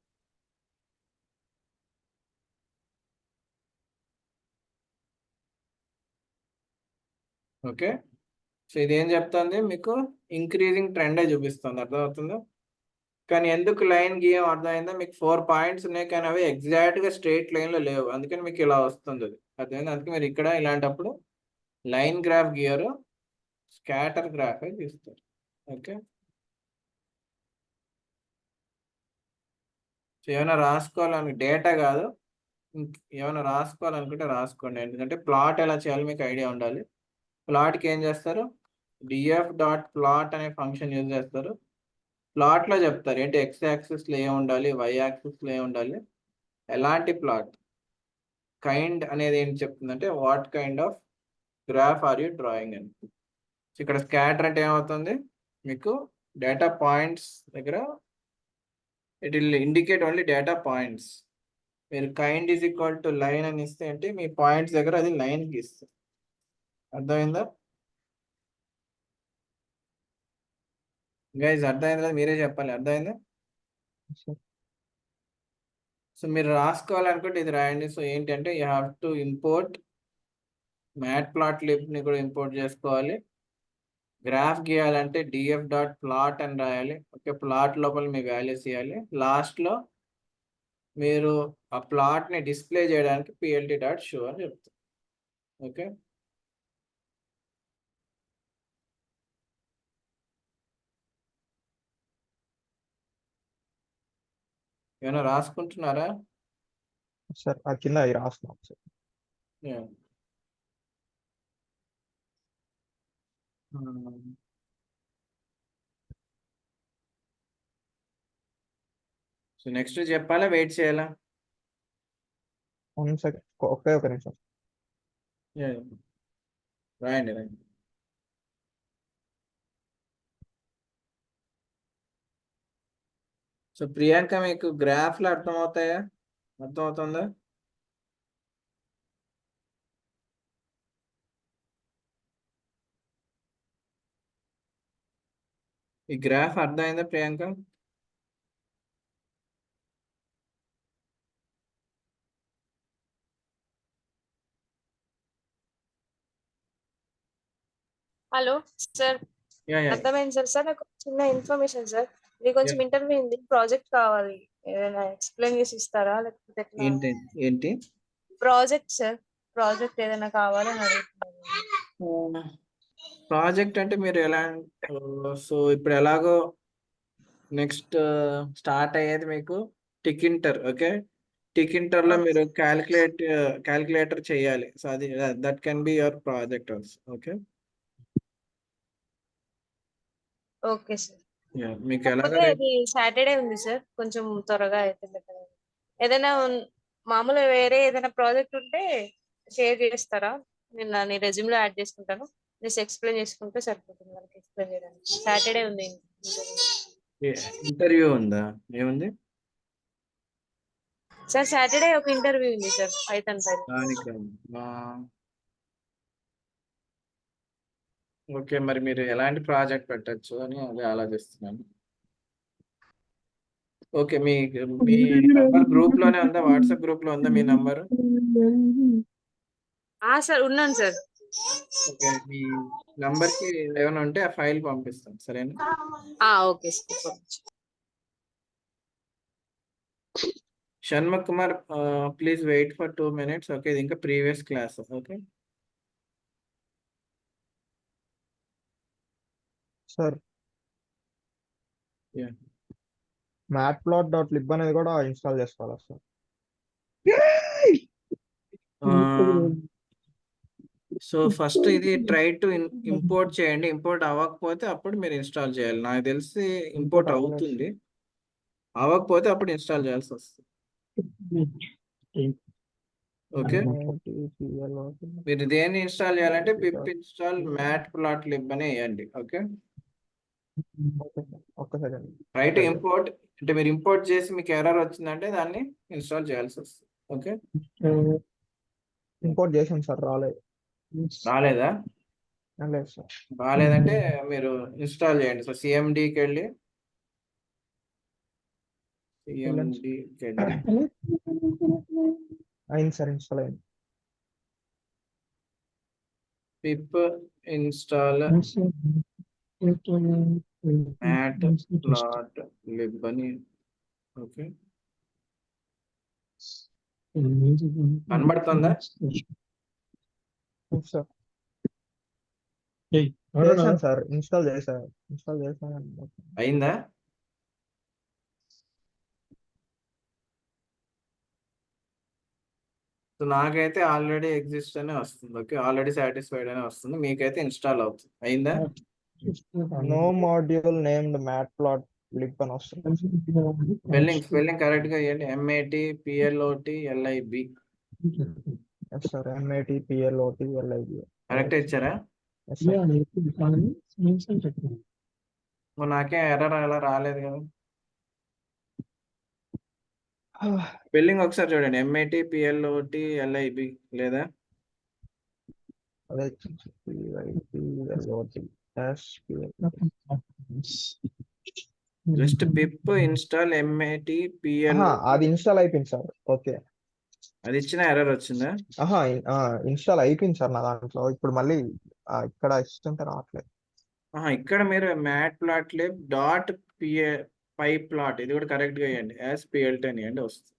ఓకే, సో ఇది ఏం చెప్తుంది మీకు, ఇంక్రీజింగ్ ట్రెండే చూపిస్తుంది. అర్థమవుతుందా? కానీ ఎందుకు లైన్ గీయం అర్థమైందా? మీకు 4 పాయింట్స్ ఉన్నాయి, కానీ అవి ఎగ్జాక్ట్ గా స్ట్రైట్ లైన్ లో లేవు, అందుకని మీకు ఇలా వస్తుంది అది. అర్థమైంది? అందుకే మీరు ఇక్కడ ఇలాంటప్పుడు లైన్ గ్రాఫ్ గీయరు, స్కాటర్ గ్రాఫ్ గీస్తారు. ఓకే, సో ఏమైనా రాసుకోవాలని డేటా కాదు, ఏమైనా రాసుకోవాలనుకుంటే రాసుకోండి, ఎందుకంటే ప్లాట్ ఎలా చేయాలో మీకు ఐడియా ఉండాలి. ప్లాట్కి ఏం చేస్తారు, df.plot అనే ఫంక్షన్ యూజ్ చేస్తారు. ప్లాట్ లో చెప్తారు ఏంటి, ఎక్స్ యాక్సిస్ లో ఏం ఉండాలి, వై యాక్సిస్ లో ఏం ఉండాలి, ఎలాంటి ప్లాట్. కైండ్ అనేది ఏంటి చెప్తుందంటే, what kind of graph are you drawing అని. ఇక్కడ స్కాటర్ అంటే ఏమవుతుంది, మీకు డేటా పాయింట్స్ దగ్గర it will indicate only data points. మీరు kind is equal to line అని ఇస్తే అంటే మీ పాయింట్స్ దగ్గర అది లైన్ గీస్తుంది. అర్థమైందా గైజ్? అర్థమైందా? మీరే చెప్పాలి, అర్థమైందా? సో మీరు రాసుకోవాలనుకుంటే ఇది రాయండి. సో ఏంటంటే యూ హ్యావ్ టు ఇంపోర్ట్ మ్యాట్ ప్లాట్ లిబ్ని కూడా ఇంపోర్ట్ చేసుకోవాలి. గ్రాఫ్ గీయాలంటే df.plot అని రాయాలి. ఓకే, ప్లాట్ లోపల మీ వాల్యూస్ ఇవ్వాలి. లాస్ట్లో మీరు ఆ ప్లాట్ని డిస్ప్లే చేయడానికి plt.show అని చెప్తారు. ఓకే, ఏమైనా రాసుకుంటున్నారా? సార్ ఆ కింద అవి రాస్తున్నాం సార్. Yeah. సో నెక్స్ట్ చెప్పాలా, వెయిట్ చేయాలా? 1 సెకండ్, ఒకే ఒక నిమిషం. Yeah. రాయండి. సో ప్రియాంక, మీకు గ్రాఫ్లు అర్థమవుతాయా? అర్థమవుతుందా? ఈ గ్రాఫ్ అర్థమైందా Priyanka? Hello sir, yeah yeah అర్థమైంది సార్. సార్ నాకు చిన్న ఇన్ఫర్మేషన్ సార్, ఇది కొంచెం ఇంటర్వ్యూ ఉంది, ప్రాజెక్ట్ కావాలి, ఏదైనా ఎక్స్ప్లెయిన్ చేసి ఇస్తారా లేకపోతే ఎట్లా? ఏంటి ఏంటి ప్రాజెక్ట్ సార్, ప్రాజెక్ట్ ఏదైనా కావాలని అడుగుతున్నాను. ప్రాజెక్ట్ అంటే మీరు ఎలా, సో ఇప్పుడు ఎలాగో నెక్స్ట్ స్టార్ట్ అయ్యేది మీకు టికింటర్. ఓకే, టికింటర్ లో మీరు క్యాలిక్యులేటర్ చేయాలి. సో అది that can be your project also. Okay, okay sir. మీకు కాకపోతే ఎలాగ అది సాటర్డే ఉంది సార్, కొంచెం త్వరగా అయితే better. ఏదైనా మామూలుగా వేరే ఏదైనా ప్రాజెక్ట్ ఉంటే షేర్ చేస్తారా? నేను నా రెజ్యూమ్ లో యాడ్ చేసుకుంటాను, జస్ట్ ఎక్స్ప్లెయిన్ చేసుకుంటే సరిపోతుంది వాళ్ళకి ఎక్స్ప్లెయిన్ చేయడానికి. సాటర్డే ఉంది ఇంటర్వ్యూ ఉందా? ఏముంది సార్? సాటర్డే ఒక ఇంటర్వ్యూ ఉంది సార్, పైథాన్ పైన. దానికి? ఓకే, మరి మీరు ఎలాంటి ప్రాజెక్ట్ పెట్టచ్చు అని అదే ఆలోచిస్తున్నాను. ఓకే, మీ మీ నంబర్ గ్రూప్ లోనే ఉందా, వాట్సాప్ గ్రూప్ లో ఉందా మీ నంబర్? సార్ ఉన్నాను సార్. ఓకే, మీ నంబర్ కి ఏమైనా ఉంటే ఆ ఫైల్ పంపిస్తాను, సరేనా? Okay sir. Shanmukh Kumar, please wait for 2 minutes. Okay, ఇది ఇంకా previous class. Okay sir yeah matplot.lib అనేది కూడా ఇన్స్టాల్ చేసుకోవాలా సార్? సో ఫస్ట్ ఇది ట్రై టు ఇంపోర్ట్ చేయండి. ఇంపోర్ట్ అవ్వకపోతే అప్పుడు మీరు ఇన్స్టాల్ చేయాలి. నాకు తెలిసి ఇంపోర్ట్ అవుతుంది, అవ్వకపోతే అప్పుడు ఇన్స్టాల్ చేయాల్సి వస్తుంది. ఓకే, మీరు దేన్ని ఇన్స్టాల్ చేయాలంటే పిప్ ఇన్స్టాల్ matplotlib అని వేయండి. ఓకే, ఒక్క సెకండ్. ట్రై టు ఇంపోర్ట్ అంటే మీరు ఇంపోర్ట్ చేసి మీకు ఎర్రర్ వచ్చిందంటే దాన్ని ఇన్స్టాల్ చేయాల్సి వస్తుంది. ఓకే, ఇంపోర్ట్ చేసాను సార్, రాలేదు. రాలేదా? లేదు సార్. రాలేదంటే మీరు ఇన్స్టాల్ చేయండి. సో సిఎండికి వెళ్ళి అయింది సార్, ఇన్స్టాల్ అయింది. పిప్ ఇన్స్టాల్ matplotlib అని. ఓకే, కనబడుతుందా? సార్ చేశాను సార్, ఇన్స్టాల్ చేశాను. అయిందా? సో నాకైతే ఆల్రెడీ ఎగ్జిస్ట్ అనే వస్తుంది. ఓకే, ఆల్రెడీ సాటిస్ఫైడ్ అనే వస్తుంది. మీకైతే ఇన్స్టాల్ అవుతుంది. అయిందా? నో మాడ్యూల్ నేమ్డ్ matplotlib అని వస్తుంది. స్పెల్లింగ్ కరెక్ట్ గా ఇవ్వండి. MATPLOTLIB సార్, MATPLOTLIB కరెక్ట్ ఇచ్చారా? నాకేం ఎర్రర్ అలా రాలేదు కదా. స్పెల్లింగ్ ఒకసారి చూడండి. MATPLOTLIB లేదా? అదే జస్ట్ పిప్ ఇన్స్టాల్ MATPL అది ఇన్స్టాల్ అయిపోయింది సార్. ఓకే, అది ఇచ్చిన ఎర్రర్ వచ్చిందా? ఇన్స్టాల్ అయిపోయింది సార్ నా దాంట్లో. ఇప్పుడు మళ్ళీ ఇక్కడ ఇస్తుంటే రావట్లేదు. ఇక్కడ మీరు matplotlib డాట్ pyplot ఇది కూడా కరెక్ట్ గా వేయండి. PLT అని వేయండి, వస్తుంది.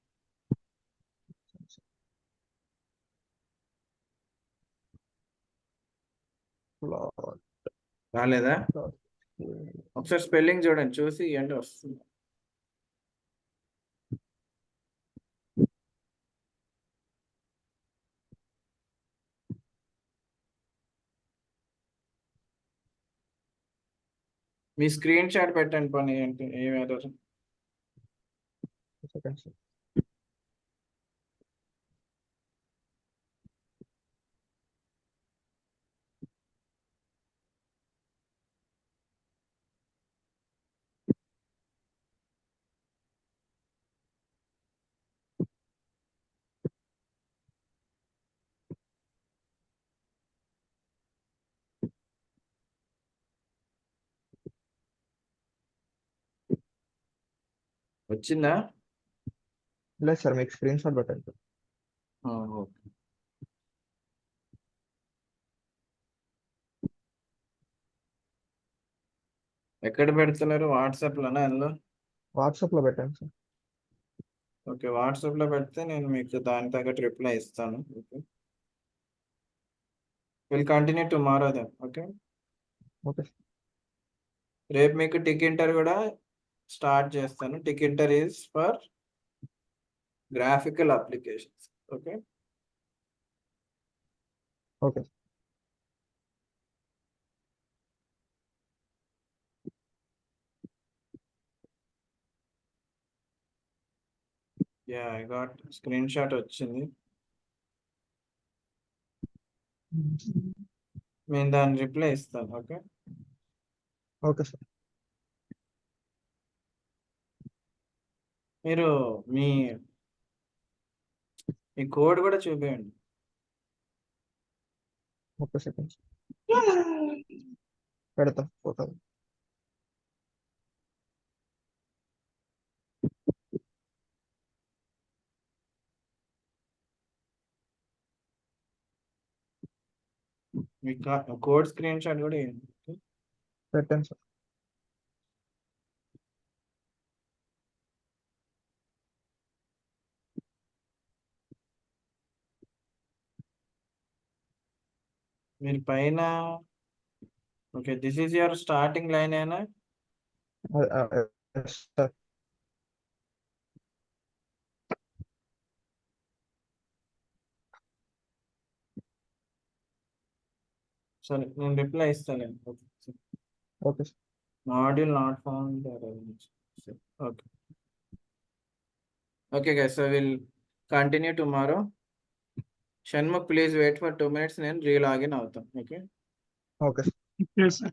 రాలేదా? ఒకసారి స్పెల్లింగ్ చూడండి, చూసి ఇవ్వండి, వస్తుంది. మీ స్క్రీన్ షాట్ పెట్టండి పని ఏంటి, ఏం ఎర్రర్? Second sir. వచ్చిందా? లేదు సార్, మీకు స్క్రీన్ షాట్ పెట్టండి. ఓకే, ఎక్కడ పెడుతున్నారు? వాట్సాప్ లోనా? అందులో వాట్సాప్ లో పెట్టండి సార్. ఓకే, వాట్సాప్ లో పెడితే నేను మీకు దాని తగ్గట్టు రిప్లై ఇస్తాను. Okay, will continue tomorrow then. Okay, okay. రేపు మీకు టికింటర్ కూడా స్టార్ట్ చేస్తాను. Tkinter is for graphical applications. Okay, okay. I got screenshot వచ్చింది. నేను దాని రిప్లై ఇస్తాను. Okay, okay sir. మీరు మీ కోడ్ కూడా చూపించండి. ఓకే సెకండ్ పెడతాం ఫోటో. మీ కోడ్ స్క్రీన్ షాట్ కూడా ఇవ్వండి. పెట్టండి సార్. మీరు పైన okay, this is your starting line అయినా సార్ సరే నేను రిప్లై ఇస్తాను. Okay sir. Module not found. Okay. Okay guys, so we'll continue tomorrow. Shanmugh, please wait for 2 minutes. నేను రీలాగిన్ అవుతాం. ఓకే. ఓకే. Yes, sir.